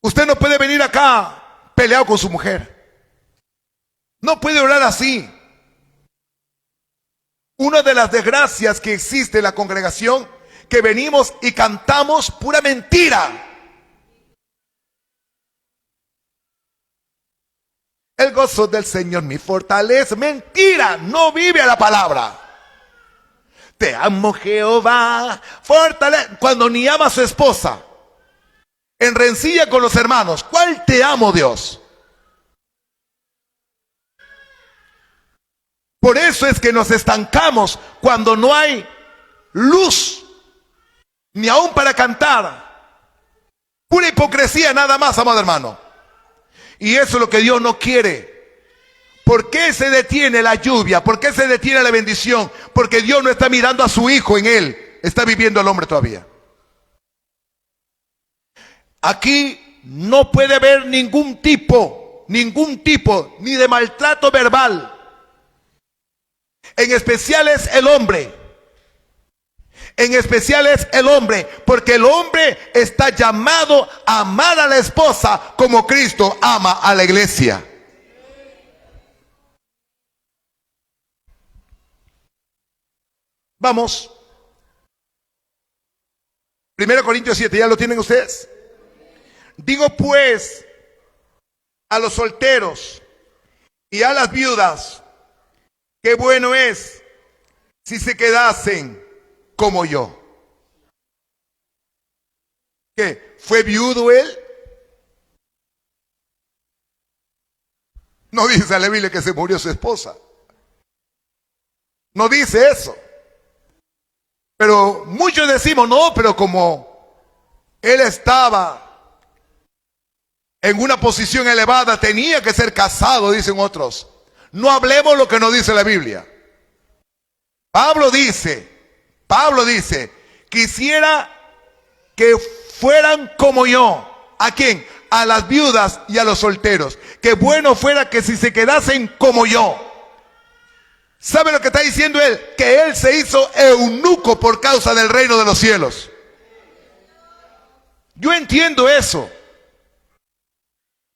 Usted no puede venir acá peleado con su mujer. No puede orar así. Una de las desgracias que existe en la congregación, que venimos y cantamos pura mentira. El gozo del Señor mi fortaleza. Mentira, no vive a la palabra. Te amo, Jehová, fortaleza. Cuando ni ama a su esposa, en rencilla con los hermanos, ¿cuál te amo, Dios? Por eso es que nos estancamos cuando no hay luz, ni aún para cantar. Pura hipocresía nada más, amado hermano. Y eso es lo que Dios no quiere. ¿Por qué se detiene la lluvia? ¿Por qué se detiene la bendición? Porque Dios no está mirando a su hijo en él. Está viviendo el hombre todavía. Aquí no puede haber ningún tipo, ni de maltrato verbal. En especial es el hombre. En especial es el hombre, porque el hombre está llamado a amar a la esposa como Cristo ama a la iglesia. Vamos. 1 Corintios 7, ¿ya lo tienen ustedes? Digo pues a los solteros y a las viudas, qué bueno es si se quedasen como yo. ¿Qué? ¿Fue viudo él? No dice la Biblia que se murió su esposa. No dice eso. Pero muchos decimos, no, pero como él estaba en una posición elevada, tenía que ser casado, dicen otros. No hablemos lo que nos dice la Biblia. Pablo dice, quisiera que fueran como yo. ¿A quién? A las viudas y a los solteros. Que bueno fuera que si se quedasen como yo. ¿Sabe lo que está diciendo él? Que él se hizo eunuco por causa del reino de los cielos. Yo entiendo eso.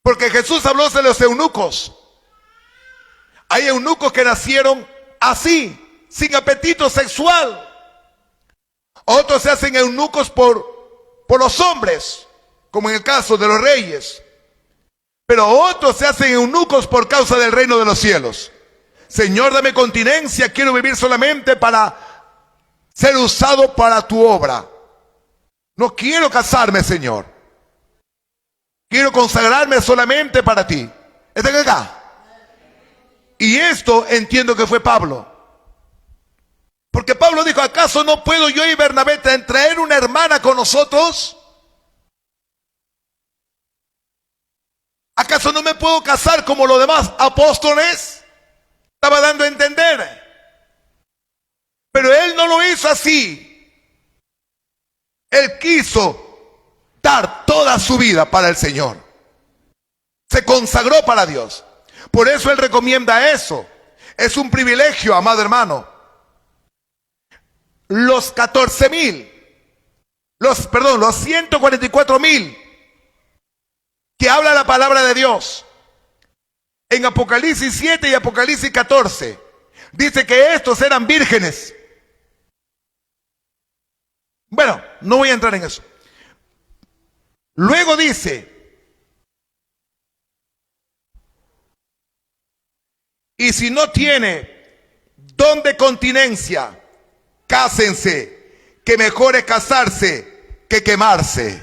Porque Jesús habló de los eunucos. Hay eunucos que nacieron así, sin apetito sexual. Otros se hacen eunucos por los hombres, como en el caso de los reyes. Pero otros se hacen eunucos por causa del reino de los cielos. Señor, dame continencia, quiero vivir solamente para ser usado para tu obra. No quiero casarme, Señor. Quiero consagrarme solamente para ti. ¿Están acá? Y esto entiendo que fue Pablo. Porque Pablo dijo, ¿acaso no puedo yo y Bernabé traer una hermana con nosotros? ¿Acaso no me puedo casar como los demás apóstoles? Estaba dando a entender. Pero él no lo hizo así. Él quiso dar toda su vida para el Señor. Se consagró para Dios. Por eso él recomienda eso. Es un privilegio, amado hermano. Los 144,000 que habla la palabra de Dios en Apocalipsis 7 y Apocalipsis 14, dice que estos eran vírgenes. Bueno, no voy a entrar en eso. Luego dice, y si no tiene don de continencia, cásense, que mejor es casarse que quemarse.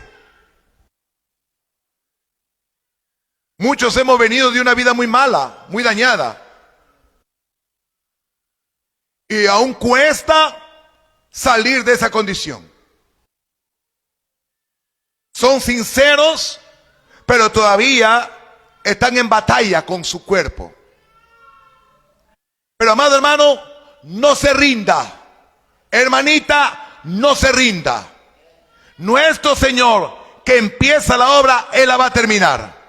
Muchos hemos venido de una vida muy mala, muy dañada. Y aún cuesta salir de esa condición. Son sinceros, pero todavía están en batalla con su cuerpo. Pero amado hermano, no se rinda. Hermanita, no se rinda. Nuestro Señor, que empieza la obra, Él la va a terminar.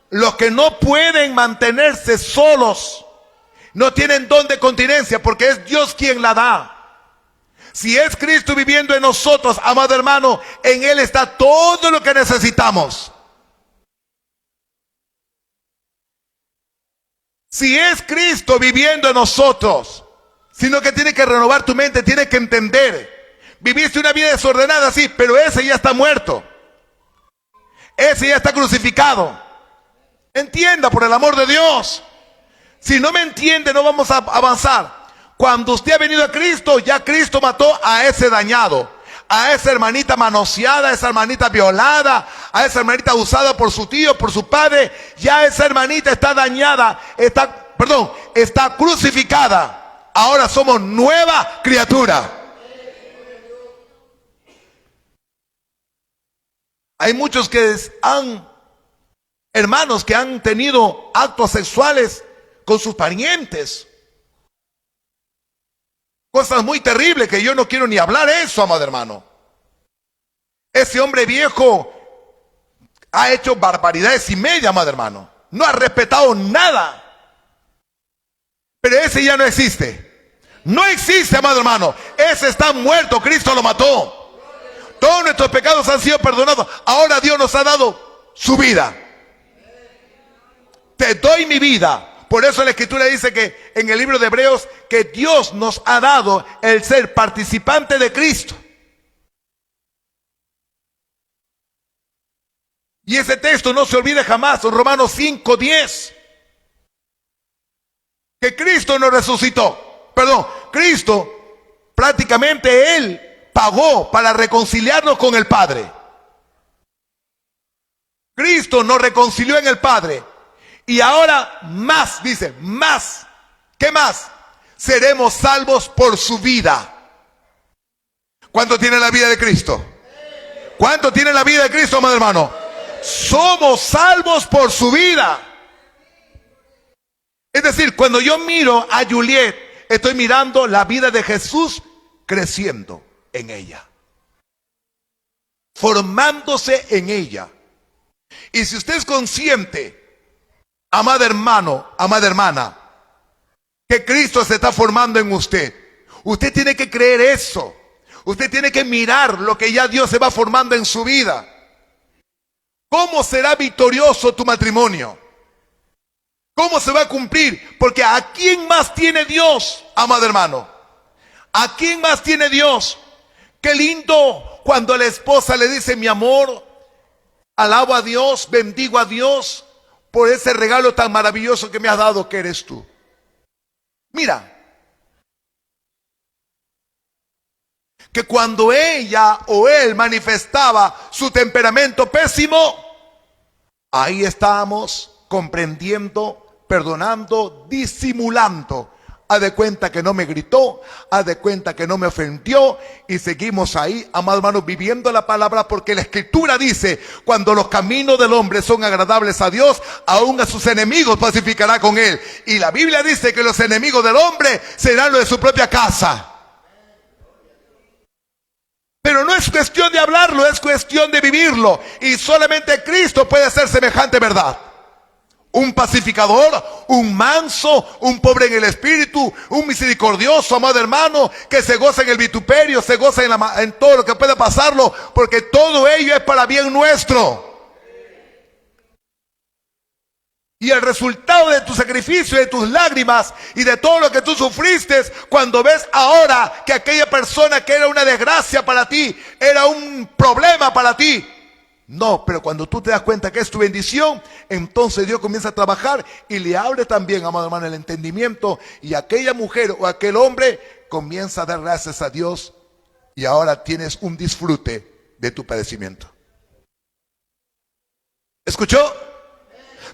Los que no pueden mantenerse solos, no tienen don de continencia, porque es Dios quien la da. Si es Cristo viviendo en nosotros, amado hermano, en Él está todo lo que necesitamos. Si es Cristo viviendo en nosotros, sino que tiene que renovar tu mente, tienes que entender. Viviste una vida desordenada, sí, pero ese ya está muerto. Ese ya está crucificado. Entienda, por el amor de Dios. Si no me entiende, no vamos a avanzar. Cuando usted ha venido a Cristo, ya Cristo mató a ese dañado, a esa hermanita manoseada, a esa hermanita violada, a esa hermanita usada por su tío, por su padre. Ya esa hermanita está dañada, está crucificada. Ahora somos nueva criatura. Hay muchos hermanos que han tenido actos sexuales con sus parientes. Cosas muy terribles que yo no quiero ni hablar eso, amado hermano. Ese hombre viejo ha hecho barbaridades y media, amado hermano. No ha respetado nada. Pero ese ya no existe. No existe, amado hermano. Ese está muerto, Cristo lo mató. Todos nuestros pecados han sido perdonados. Ahora Dios nos ha dado su vida. Te doy mi vida. Por eso la Escritura dice que en el libro de Hebreos que Dios nos ha dado el ser participante de Cristo. Y ese texto no se olvide jamás, Romanos 5:10. Que Cristo nos resucitó. Cristo prácticamente Él pagó para reconciliarnos con el Padre. Cristo nos reconcilió en el Padre. Y ahora más, dice, más. ¿Qué más? Seremos salvos por su vida. ¿Cuánto tiene la vida de Cristo? ¿Cuánto tiene la vida de Cristo, amado hermano? Somos salvos por su vida. Es decir, cuando yo miro a Juliet, estoy mirando la vida de Jesús creciendo en ella, formándose en ella. Y si usted es consciente, amado hermano, amada hermana, que Cristo se está formando en usted, usted tiene que creer eso. Usted tiene que mirar lo que ya Dios se va formando en su vida. ¿Cómo será victorioso tu matrimonio? ¿Cómo se va a cumplir? Porque ¿a quién más tiene Dios, amado hermano? ¿A quién más tiene Dios? Qué lindo cuando la esposa le dice: mi amor, alabo a Dios, bendigo a Dios por ese regalo tan maravilloso que me has dado, que eres tú. Mira, que cuando ella o él manifestaba su temperamento pésimo, ahí estábamos comprendiendo, perdonando, disimulando. Haz de cuenta que no me gritó, haz de cuenta que no me ofendió, y seguimos ahí, amados hermanos, viviendo la palabra, porque la Escritura dice: cuando los caminos del hombre son agradables a Dios, aún a sus enemigos pacificará con él. Y la Biblia dice que los enemigos del hombre serán los de su propia casa. Pero no es cuestión de hablarlo, es cuestión de vivirlo. Y solamente Cristo puede hacer semejante verdad. Un pacificador, un manso, un pobre en el espíritu, un misericordioso, amado hermano, que se goza en el vituperio, se goza en todo lo que pueda pasarlo, porque todo ello es para bien nuestro. Y el resultado de tu sacrificio, de tus lágrimas y de todo lo que tú sufriste, cuando ves ahora que aquella persona que era una desgracia para ti, era un problema para ti. No, pero cuando tú te das cuenta que es tu bendición, entonces Dios comienza a trabajar y le abre también, amado hermano, el entendimiento. Y aquella mujer o aquel hombre comienza a dar gracias a Dios, y ahora tienes un disfrute de tu padecimiento. ¿Escuchó?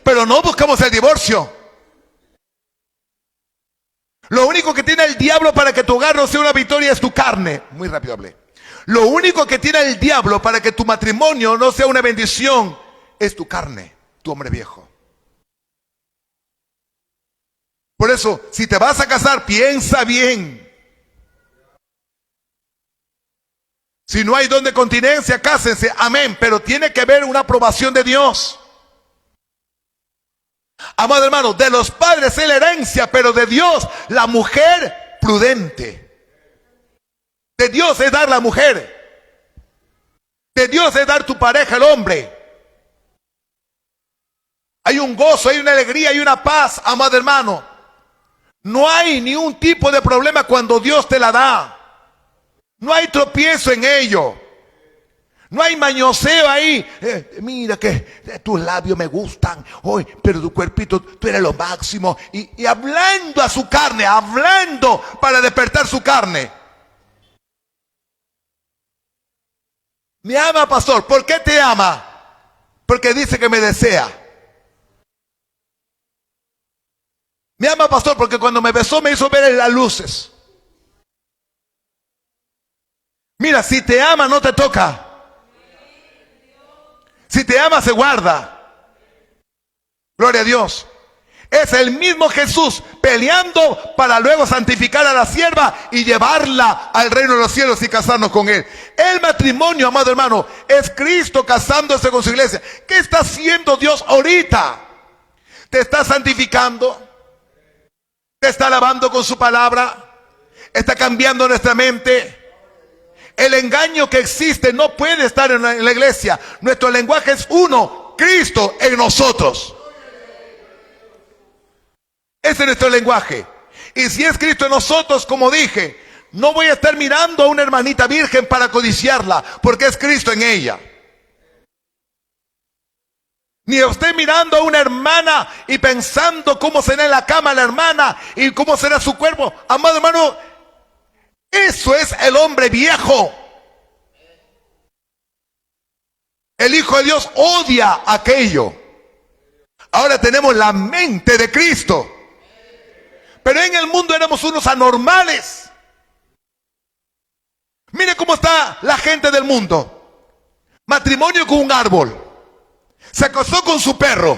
Pero no buscamos el divorcio. Lo único que tiene el diablo para que tu hogar no sea una victoria es tu carne. Muy rápido hablé. Lo único que tiene el diablo para que tu matrimonio no sea una bendición es tu carne, tu hombre viejo. Por eso, si te vas a casar, piensa bien. Si no hay don de continencia, cásense, amén. Pero tiene que haber una aprobación de Dios. Amado hermano, de los padres es la herencia, pero de Dios la mujer prudente. De Dios es dar la mujer. De Dios es dar tu pareja, el hombre. Hay un gozo, hay una alegría, hay una paz, amado hermano. No hay ni un tipo de problema cuando Dios te la da. No hay tropiezo en ello. No hay mañoseo ahí. Mira que tus labios me gustan. Hoy, pero tu cuerpito, tú eres lo máximo. Y hablando a su carne, hablando para despertar su carne. Me ama, pastor. ¿Por qué te ama? Porque dice que me desea. Me ama, pastor, porque cuando me besó me hizo ver las luces. Mira, si te ama no te toca. Si te ama se guarda. Gloria a Dios. Es el mismo Jesús peleando para luego santificar a la sierva y llevarla al reino de los cielos y casarnos con él. El matrimonio, amado hermano, es Cristo casándose con su iglesia. ¿Qué está haciendo Dios ahorita? ¿Te está santificando? ¿Te está lavando con su palabra? ¿Está cambiando nuestra mente? El engaño que existe no puede estar en la iglesia. Nuestro lenguaje es uno, Cristo en nosotros. Ese es nuestro lenguaje. Y si es Cristo en nosotros, como dije, no voy a estar mirando a una hermanita virgen para codiciarla, porque es Cristo en ella. Ni a usted mirando a una hermana y pensando cómo será en la cama la hermana y cómo será su cuerpo. Amado hermano, eso es el hombre viejo. El Hijo de Dios odia aquello. Ahora tenemos la mente de Cristo. Pero en el mundo éramos unos anormales. Mire cómo está la gente del mundo. Matrimonio con un árbol. Se casó con su perro.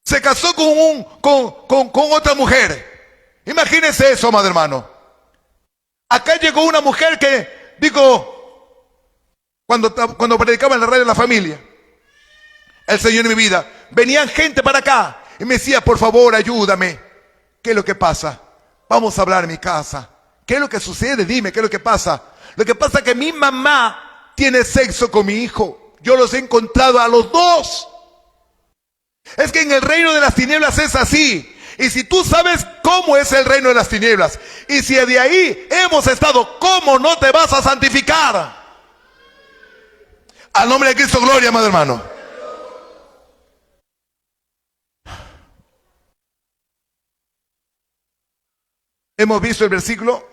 Se casó con otra mujer. Imagínense eso, amado hermano. Acá llegó una mujer que, cuando predicaba en la radio de la familia, el Señor en mi vida, venían gente para acá y me decía, por favor, ayúdame. ¿Qué es lo que pasa? Vamos a hablar en mi casa. ¿Qué es lo que sucede? Dime, ¿qué es lo que pasa? Lo que pasa es que mi mamá tiene sexo con mi hijo. Yo los he encontrado a los dos. Es que en el reino de las tinieblas es así. Y si tú sabes cómo es el reino de las tinieblas, y si de ahí hemos estado, ¿cómo no te vas a santificar? Al nombre de Cristo, gloria, amado hermano. Hemos visto el versículo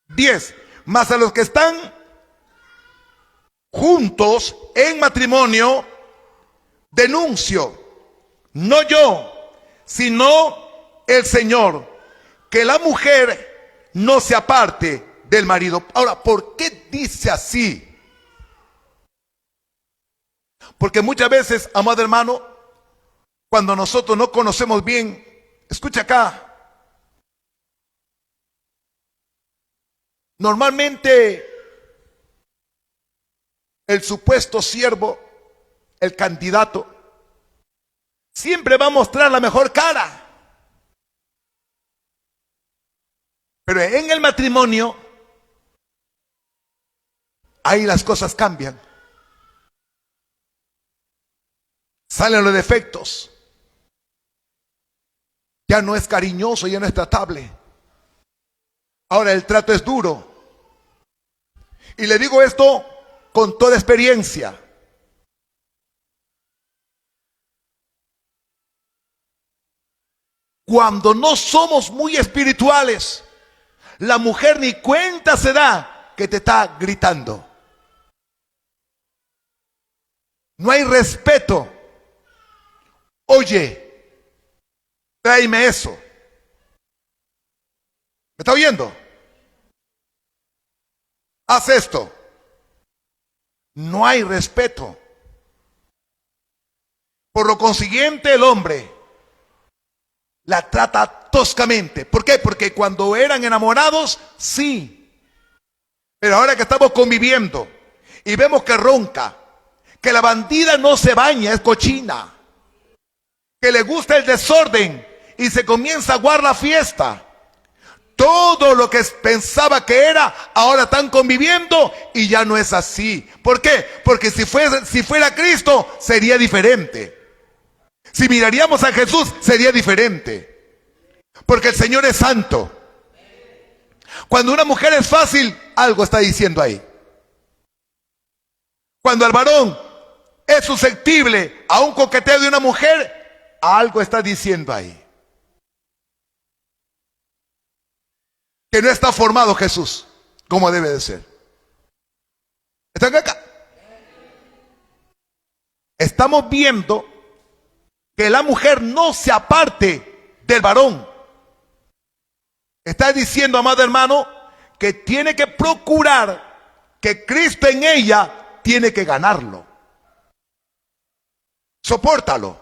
10. Mas a los que están juntos en matrimonio, denuncio, no yo, sino el Señor, que la mujer no se aparte del marido. Ahora, ¿por qué dice así? Porque muchas veces, amado hermano, cuando nosotros no conocemos bien, escucha acá, normalmente el supuesto siervo, el candidato, siempre va a mostrar la mejor cara. Pero en el matrimonio, ahí las cosas cambian. Salen los defectos. Ya no es cariñoso, ya no es tratable. Ahora el trato es duro. Y le digo esto con toda experiencia. Cuando no somos muy espirituales, la mujer ni cuenta se da que te está gritando. No hay respeto. Oye, tráeme eso. ¿Me está oyendo? Haz esto. No hay respeto. Por lo consiguiente, el hombre la trata toscamente. ¿Por qué? Porque cuando eran enamorados, sí. Pero ahora que estamos conviviendo y vemos que ronca, que la bandida no se baña, es cochina, que le gusta el desorden y se comienza a aguar la fiesta. Todo lo que pensaba que era, ahora están conviviendo y ya no es así. ¿Por qué? Porque si fuera Cristo, sería diferente. Si miraríamos a Jesús, sería diferente. Porque el Señor es santo. Cuando una mujer es fácil, algo está diciendo ahí. Cuando el varón es susceptible a un coqueteo de una mujer, algo está diciendo ahí. Que no está formado Jesús como debe de ser. ¿Están acá? Estamos viendo que la mujer no se aparte del varón. Está diciendo, amado hermano, que tiene que procurar que Cristo en ella tiene que ganarlo. Sopórtalo.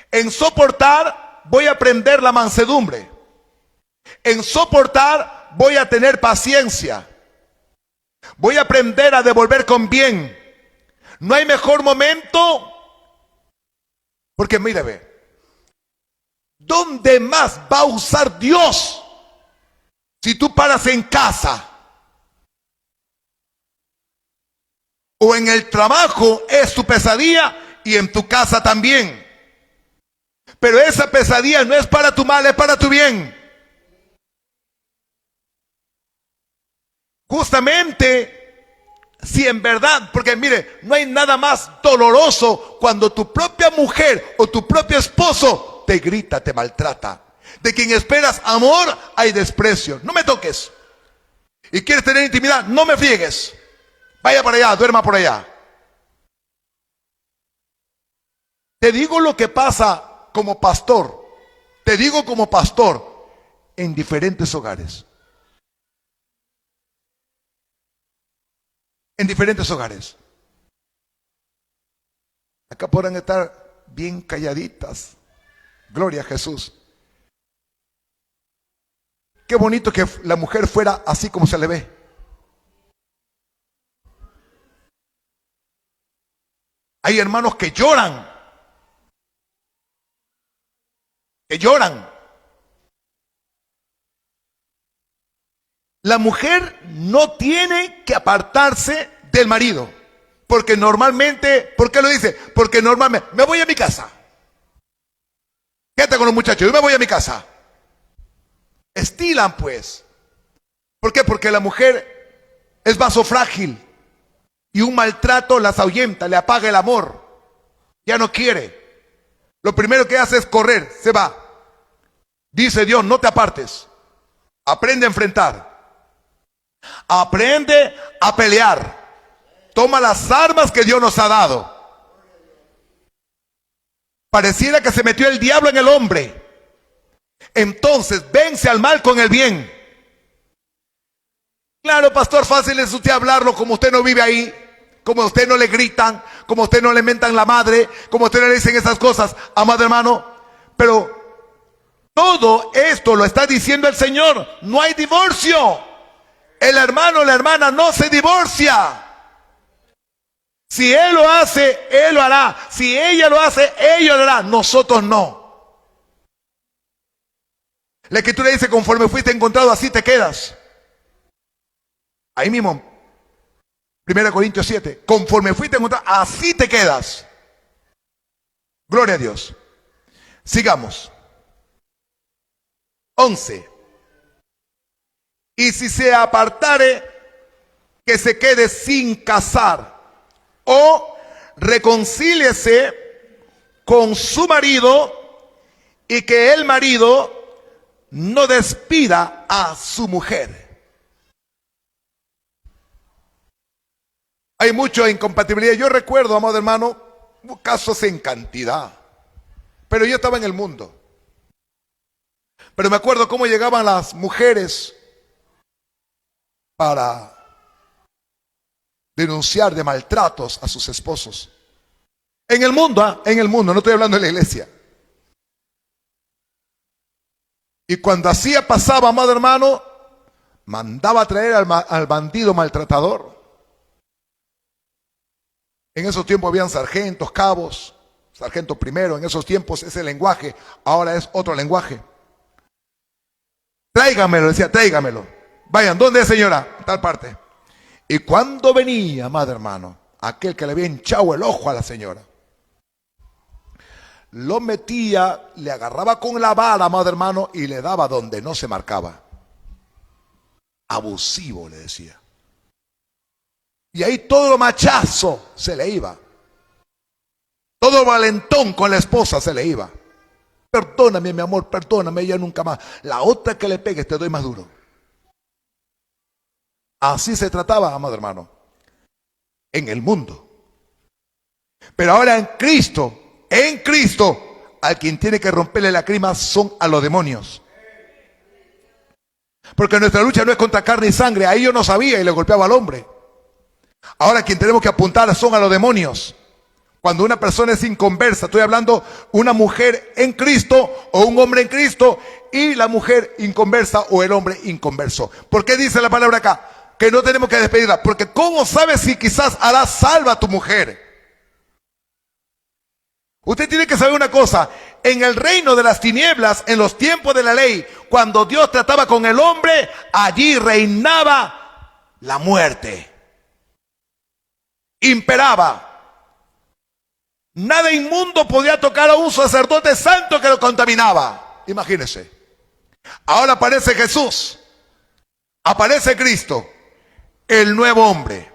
En soportar voy a aprender la mansedumbre. En soportar voy a tener paciencia. Voy a aprender a devolver con bien. No hay mejor momento. Porque míreme, ¿dónde más va a usar Dios si tú paras en casa? O en el trabajo es tu pesadilla y en tu casa también. Pero esa pesadilla no es para tu mal, es para tu bien. Justamente, si en verdad, porque mire, no hay nada más doloroso cuando tu propia mujer o tu propio esposo te grita, te maltrata. De quien esperas amor, hay desprecio. No me toques. Y quieres tener intimidad, no me friegues. Vaya para allá, duerma por allá. Te digo lo que pasa como pastor. Te digo como pastor en diferentes hogares. En diferentes hogares. Acá podrán estar bien calladitas. Gloria a Jesús. Qué bonito que la mujer fuera así como se le ve. Hay hermanos que lloran. Que lloran. La mujer no tiene que apartarse del marido. Porque normalmente, ¿por qué lo dice? Porque normalmente, me voy a mi casa. Quédate con los muchachos, yo me voy a mi casa. Estilan pues. ¿Por qué? Porque la mujer es vaso frágil. Y un maltrato las ahuyenta, le apaga el amor. Ya no quiere. Lo primero que hace es correr, se va. Dice Dios, no te apartes. Aprende a enfrentar. Aprende a pelear. Toma las armas que Dios nos ha dado. Pareciera que se metió el diablo en el hombre. Entonces vence al mal con el bien. Claro, pastor, fácil es usted hablarlo como usted no vive ahí. Como a usted no le gritan, como a usted no le mentan la madre, como a usted no le dicen esas cosas, amado hermano. Pero todo esto lo está diciendo el Señor. No hay divorcio. El hermano o la hermana no se divorcia. Si él lo hace, él lo hará. Si ella lo hace, ella lo hará. Nosotros no. La Escritura dice, conforme fuiste encontrado, así te quedas. Ahí mismo, 1 Corintios 7. Conforme fuiste encontrado, así te quedas. Gloria a Dios. Sigamos. 11. Y si se apartare, que se quede sin casar, o reconcíliese con su marido, y que el marido no despida a su mujer. Hay mucha incompatibilidad. Yo recuerdo, amado hermano, hubo casos en cantidad, pero yo estaba en el mundo. Pero me acuerdo cómo llegaban las mujeres para denunciar de maltratos a sus esposos. En el mundo, en el mundo, no estoy hablando de la iglesia. Y cuando hacía pasaba, amado hermano, mandaba a traer al bandido maltratador. En esos tiempos habían sargentos, cabos, sargento primero, en esos tiempos ese lenguaje, ahora es otro lenguaje. Tráigamelo, decía, tráigamelo. Vayan, ¿dónde es, señora? En tal parte. Y cuando venía, amado hermano, aquel que le había hinchado el ojo a la señora, lo metía, le agarraba con la vara, amado hermano, y le daba donde no se marcaba. Abusivo, le decía. Y ahí todo lo machazo se le iba. Todo valentón con la esposa se le iba. Perdóname, mi amor, perdóname, ya nunca más. La otra que le pegues te doy más duro. Así se trataba, amado hermano, en el mundo. Pero ahora en Cristo, al quien tiene que romperle la crima son a los demonios. Porque nuestra lucha no es contra carne y sangre. Ahí yo no sabía y le golpeaba al hombre. Ahora quien tenemos que apuntar son a los demonios. Cuando una persona es inconversa, estoy hablando una mujer en Cristo o un hombre en Cristo y la mujer inconversa o el hombre inconverso. ¿Por qué dice la palabra acá? Que no tenemos que despedirla. Porque ¿cómo sabes si quizás hará salva a tu mujer? Usted tiene que saber una cosa. En el reino de las tinieblas, en los tiempos de la ley, cuando Dios trataba con el hombre, allí reinaba la muerte. Imperaba. Nada inmundo podía tocar a un sacerdote santo que lo contaminaba. Imagínense. Ahora aparece Jesús. Aparece Cristo. El nuevo hombre.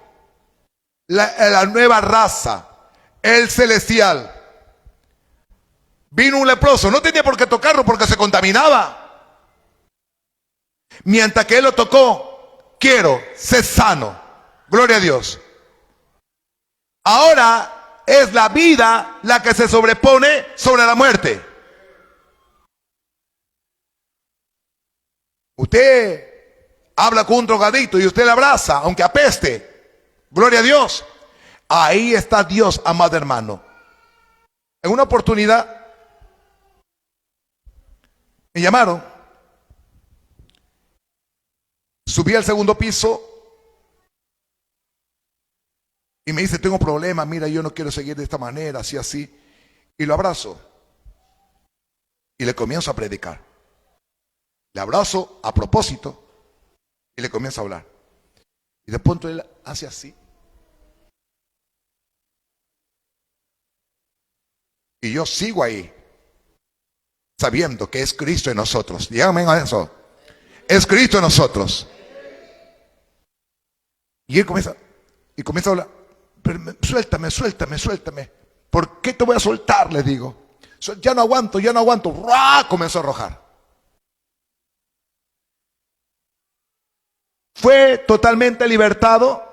La nueva raza. El celestial. Vino un leproso. No tenía por qué tocarlo porque se contaminaba. Mientras que él lo tocó, quiero ser sano. Gloria a Dios. Ahora es la vida la que se sobrepone sobre la muerte. Usted habla con un drogadicto y usted le abraza, aunque apeste. Gloria a Dios. Ahí está Dios, amado hermano. En una oportunidad me llamaron. Subí al segundo piso y me dice, tengo problemas, mira, yo no quiero seguir de esta manera, así. Y lo abrazo. Y le comienzo a predicar. Le abrazo a propósito y le comienzo a hablar. Y de pronto él hace así. Y yo sigo ahí, sabiendo que es Cristo en nosotros. Díganme a eso. Es Cristo en nosotros. Y él comienza a hablar. Pero suéltame. ¿Por qué te voy a soltar? Le digo. Ya no aguanto. ¡Ruah! Comenzó a arrojar. Fue totalmente libertado.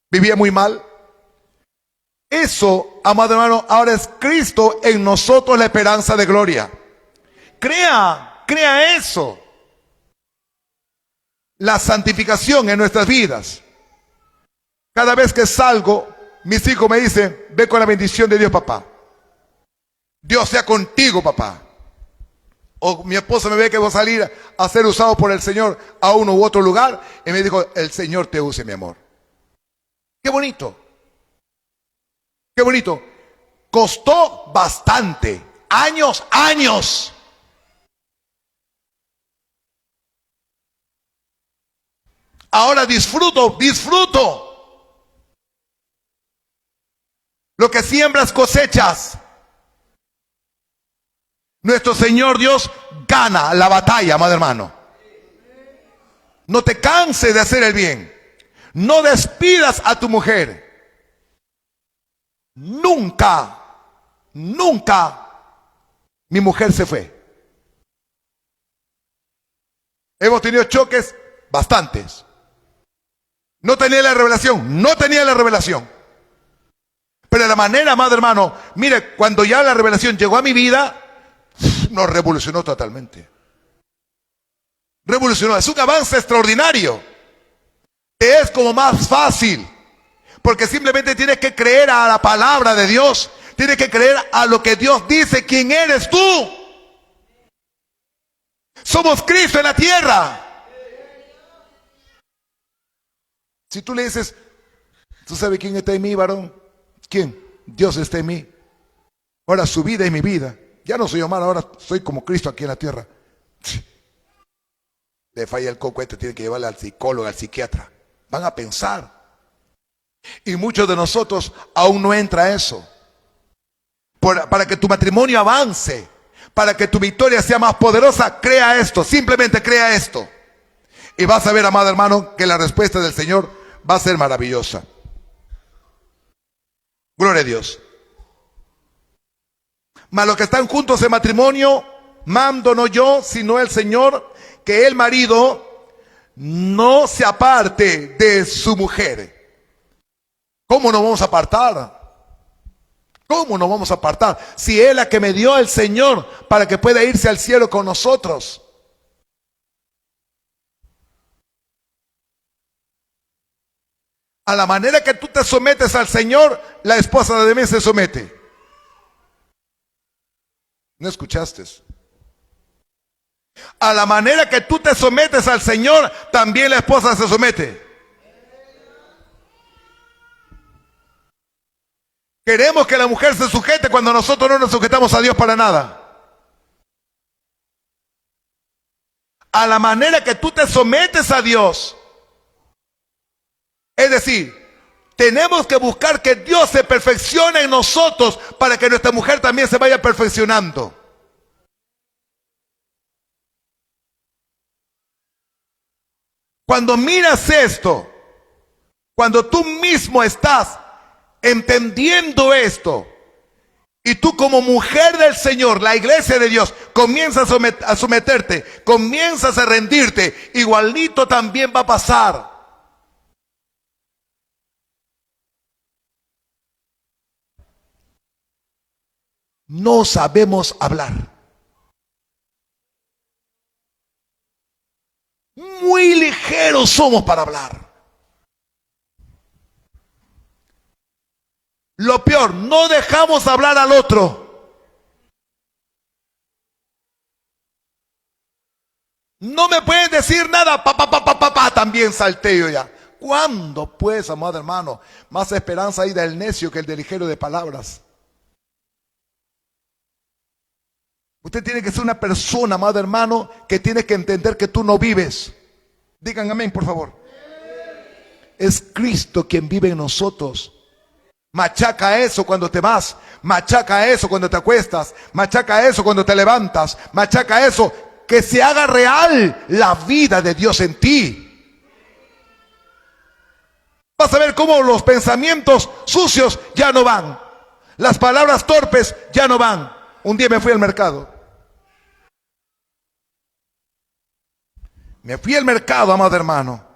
Vivía muy mal. Eso, amado hermano, ahora es Cristo en nosotros, la esperanza de gloria. Crea eso. La santificación en nuestras vidas. Cada vez que salgo, mis hijos me dicen, ve con la bendición de Dios, papá. Dios sea contigo, papá. O mi esposa me ve que voy a salir a ser usado por el Señor a uno u otro lugar y me dijo, el Señor te use, mi amor. Qué bonito. Qué bonito. Costó bastante. Años. Ahora disfruto. Lo que siembras cosechas. Nuestro Señor Dios gana la batalla, amado hermano. No te canses de hacer el bien. No despidas a tu mujer. Nunca mi mujer se fue. Hemos tenido choques bastantes. No tenía la revelación. Pero de la manera, amado hermano, mire, cuando ya la revelación llegó a mi vida, nos revolucionó totalmente. Es un avance extraordinario. Te es como más fácil. Porque simplemente tienes que creer a la palabra de Dios. Tienes que creer a lo que Dios dice. ¿Quién eres tú? Somos Cristo en la tierra. Si tú le dices, ¿tú sabes quién está en mí, varón? ¿Quién? Dios está en mí. Ahora su vida es mi vida. Ya no soy humano, ahora soy como Cristo aquí en la tierra. Le falla el coco, tiene que llevarle al psicólogo, al psiquiatra. Van a pensar. Y muchos de nosotros aún no entra eso. Para que tu matrimonio avance, para que tu victoria sea más poderosa, crea esto, simplemente crea esto. Y vas a ver, amado hermano, que la respuesta del Señor va a ser maravillosa. Gloria a Dios. Mas los que están juntos en matrimonio, mando no yo, sino el Señor, que el marido no se aparte de su mujer. ¿Cómo nos vamos a apartar? ¿Cómo nos vamos a apartar? Si es la que me dio el Señor para que pueda irse al cielo con nosotros. A la manera que tú te sometes al Señor, la esposa también se somete. ¿No escuchaste? A la manera que tú te sometes al Señor, también la esposa se somete. Queremos que la mujer se sujete cuando nosotros no nos sujetamos a Dios para nada. A la manera que tú te sometes a Dios. Es decir, tenemos que buscar que Dios se perfeccione en nosotros para que nuestra mujer también se vaya perfeccionando. Cuando miras esto, cuando tú mismo estás entendiendo esto, y tú como mujer del Señor, la iglesia de Dios, comienzas a someterte, comienzas a rendirte, igualito también va a pasar. No sabemos hablar. Muy ligeros somos para hablar. Lo peor, no dejamos hablar al otro. No me pueden decir nada, también salteo ya. ¿Cuándo pues, amado hermano? Más esperanza hay del necio que el del ligero de palabras. Usted tiene que ser una persona, amado hermano, que tiene que entender que tú no vives. Digan amén, por favor. Es Cristo quien vive en nosotros. Machaca eso cuando te vas, machaca eso cuando te acuestas, machaca eso cuando te levantas, machaca eso, que se haga real la vida de Dios en ti. Vas a ver cómo los pensamientos sucios ya no van, las palabras torpes ya no van. Un día me fui al mercado. Me fui al mercado, amado hermano.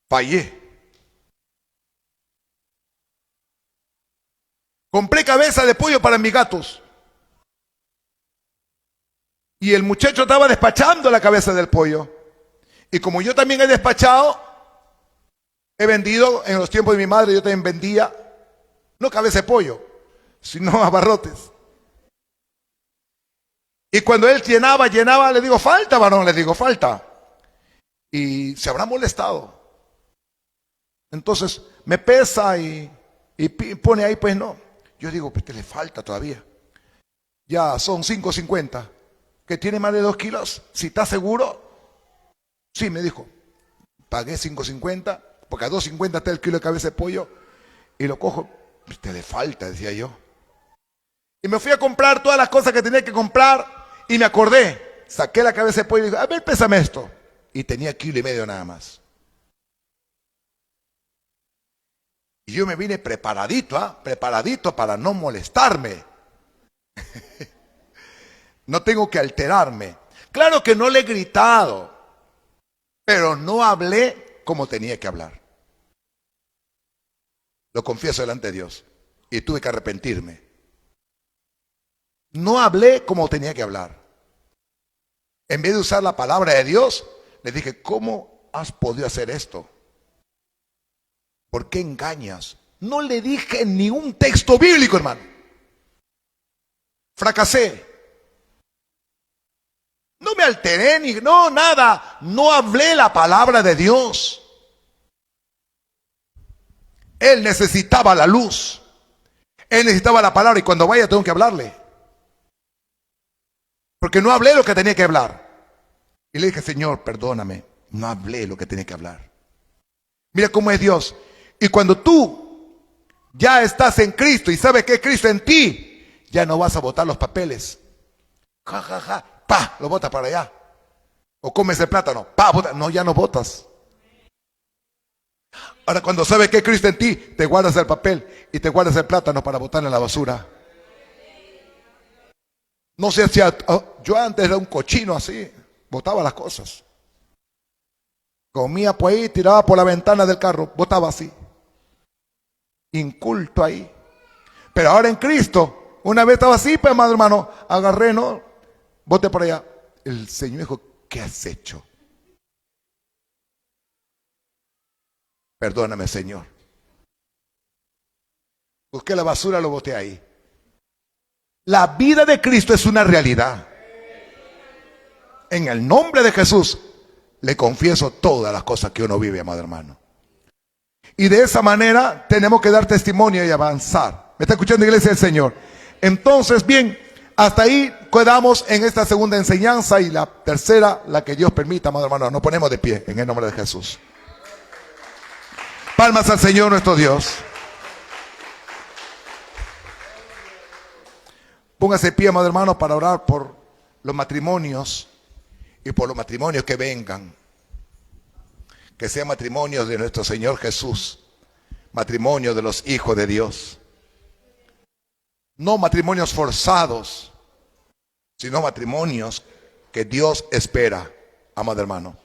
Fallé. Compré cabeza de pollo para mis gatos. Y el muchacho estaba despachando la cabeza del pollo. Y como yo también he despachado, he vendido, en los tiempos de mi madre yo también vendía, no cabeza de pollo, sino abarrotes. Y cuando él llenaba, le digo, falta, varón, le digo, falta. Y se habrá molestado. Entonces me pesa y pone ahí, pues no. Yo digo, pues te le falta todavía. Ya son 5.50. ¿Que tiene más de 2 kilos? ¿Si está seguro? Sí, me dijo. Pagué 5.50, porque a 2.50 está el kilo de cabeza de pollo. Y lo cojo, pues te le falta, decía yo. Y me fui a comprar todas las cosas que tenía que comprar. Y me acordé. Saqué la cabeza de pollo y dije, a ver, pésame esto. Y tenía 1,5 kilos nada más. Y yo me vine preparadito, preparadito para no molestarme. No tengo que alterarme. Claro que no le he gritado, pero no hablé como tenía que hablar. Lo confieso delante de Dios. Y tuve que arrepentirme. No hablé como tenía que hablar. En vez de usar la palabra de Dios, le dije, ¿cómo has podido hacer esto? ¿Por qué engañas? No le dije ni un texto bíblico, hermano. Fracasé. No me alteré ni nada. No hablé la palabra de Dios. Él necesitaba la luz. Él necesitaba la palabra y cuando vaya tengo que hablarle. Porque no hablé lo que tenía que hablar. Y le dije, Señor, perdóname. No hablé lo que tenía que hablar. Mira cómo es Dios. Y cuando tú ya estás en Cristo y sabes que es Cristo en ti, ya no vas a botar los papeles. Ja, ja, ja, pa, lo botas para allá. O comes el plátano, bota. No, ya no botas. Ahora, cuando sabes que Cristo en ti, te guardas el papel y te guardas el plátano para botar en la basura. No sé si yo antes era un cochino así, botaba las cosas. Comía por ahí, tiraba por la ventana del carro, botaba así. Inculto ahí. Pero ahora en Cristo, una vez estaba así, pues, amado hermano, agarré, ¿no? Boté por allá. El Señor dijo, ¿qué has hecho? Perdóname, Señor. Busqué la basura, lo boté ahí. La vida de Cristo es una realidad. En el nombre de Jesús, le confieso todas las cosas que uno vive, amado hermano. Y de esa manera tenemos que dar testimonio y avanzar. ¿Me está escuchando, iglesia del Señor? Entonces, bien, hasta ahí quedamos en esta segunda enseñanza, y la tercera, la que Dios permita, amado hermano. Nos ponemos de pie en el nombre de Jesús. Palmas al Señor nuestro Dios. Póngase de pie, amado hermano, para orar por los matrimonios y por los matrimonios que vengan. Que sean matrimonios de nuestro Señor Jesús, matrimonios de los hijos de Dios. No matrimonios forzados, sino matrimonios que Dios espera, amado hermano.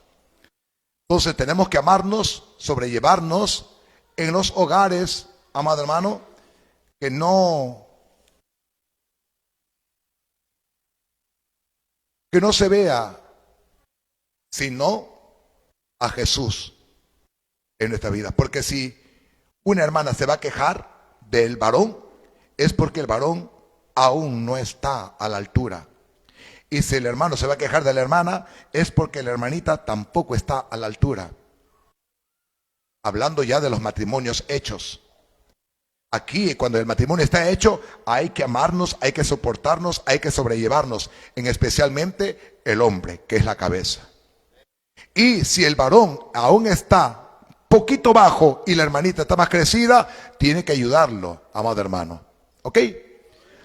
Entonces tenemos que amarnos, sobrellevarnos en los hogares, amado hermano, que no se vea sino a Jesús en nuestra vida. Porque si una hermana se va a quejar del varón, es porque el varón aún no está a la altura. Y si el hermano se va a quejar de la hermana, es porque la hermanita tampoco está a la altura. Hablando ya de los matrimonios hechos. Aquí, cuando el matrimonio está hecho, hay que amarnos, hay que soportarnos, hay que sobrellevarnos, en especialmente el hombre, que es la cabeza. Y si el varón aún está poquito bajo y la hermanita está más crecida, tiene que ayudarlo, amado hermano. ¿Ok?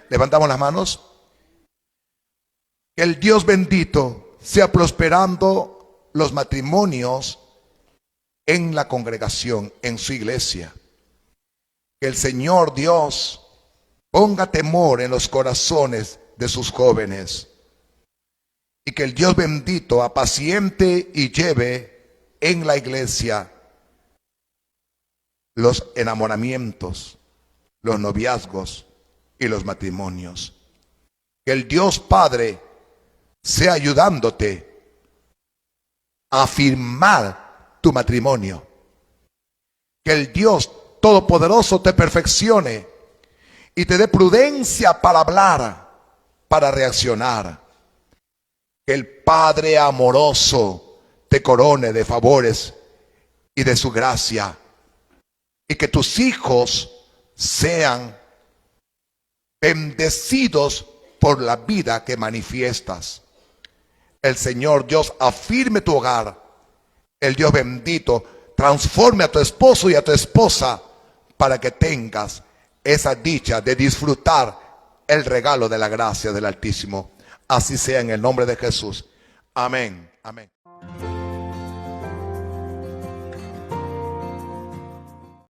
Levantamos las manos. Que el Dios bendito sea prosperando los matrimonios en la congregación, en su iglesia. Que el Señor Dios ponga temor en los corazones de sus jóvenes. Y que el Dios bendito apaciente y lleve en la iglesia los enamoramientos, los noviazgos y los matrimonios. Que el Dios Padre sea ayudándote a afirmar tu matrimonio. Que el Dios Todopoderoso te perfeccione y te dé prudencia para hablar, para reaccionar. Que el Padre amoroso te corone de favores y de su gracia. Y que tus hijos sean bendecidos por la vida que manifiestas. El Señor Dios afirme tu hogar. El Dios bendito transforme a tu esposo y a tu esposa para que tengas esa dicha de disfrutar el regalo de la gracia del Altísimo. Así sea en el nombre de Jesús. Amén. Amén.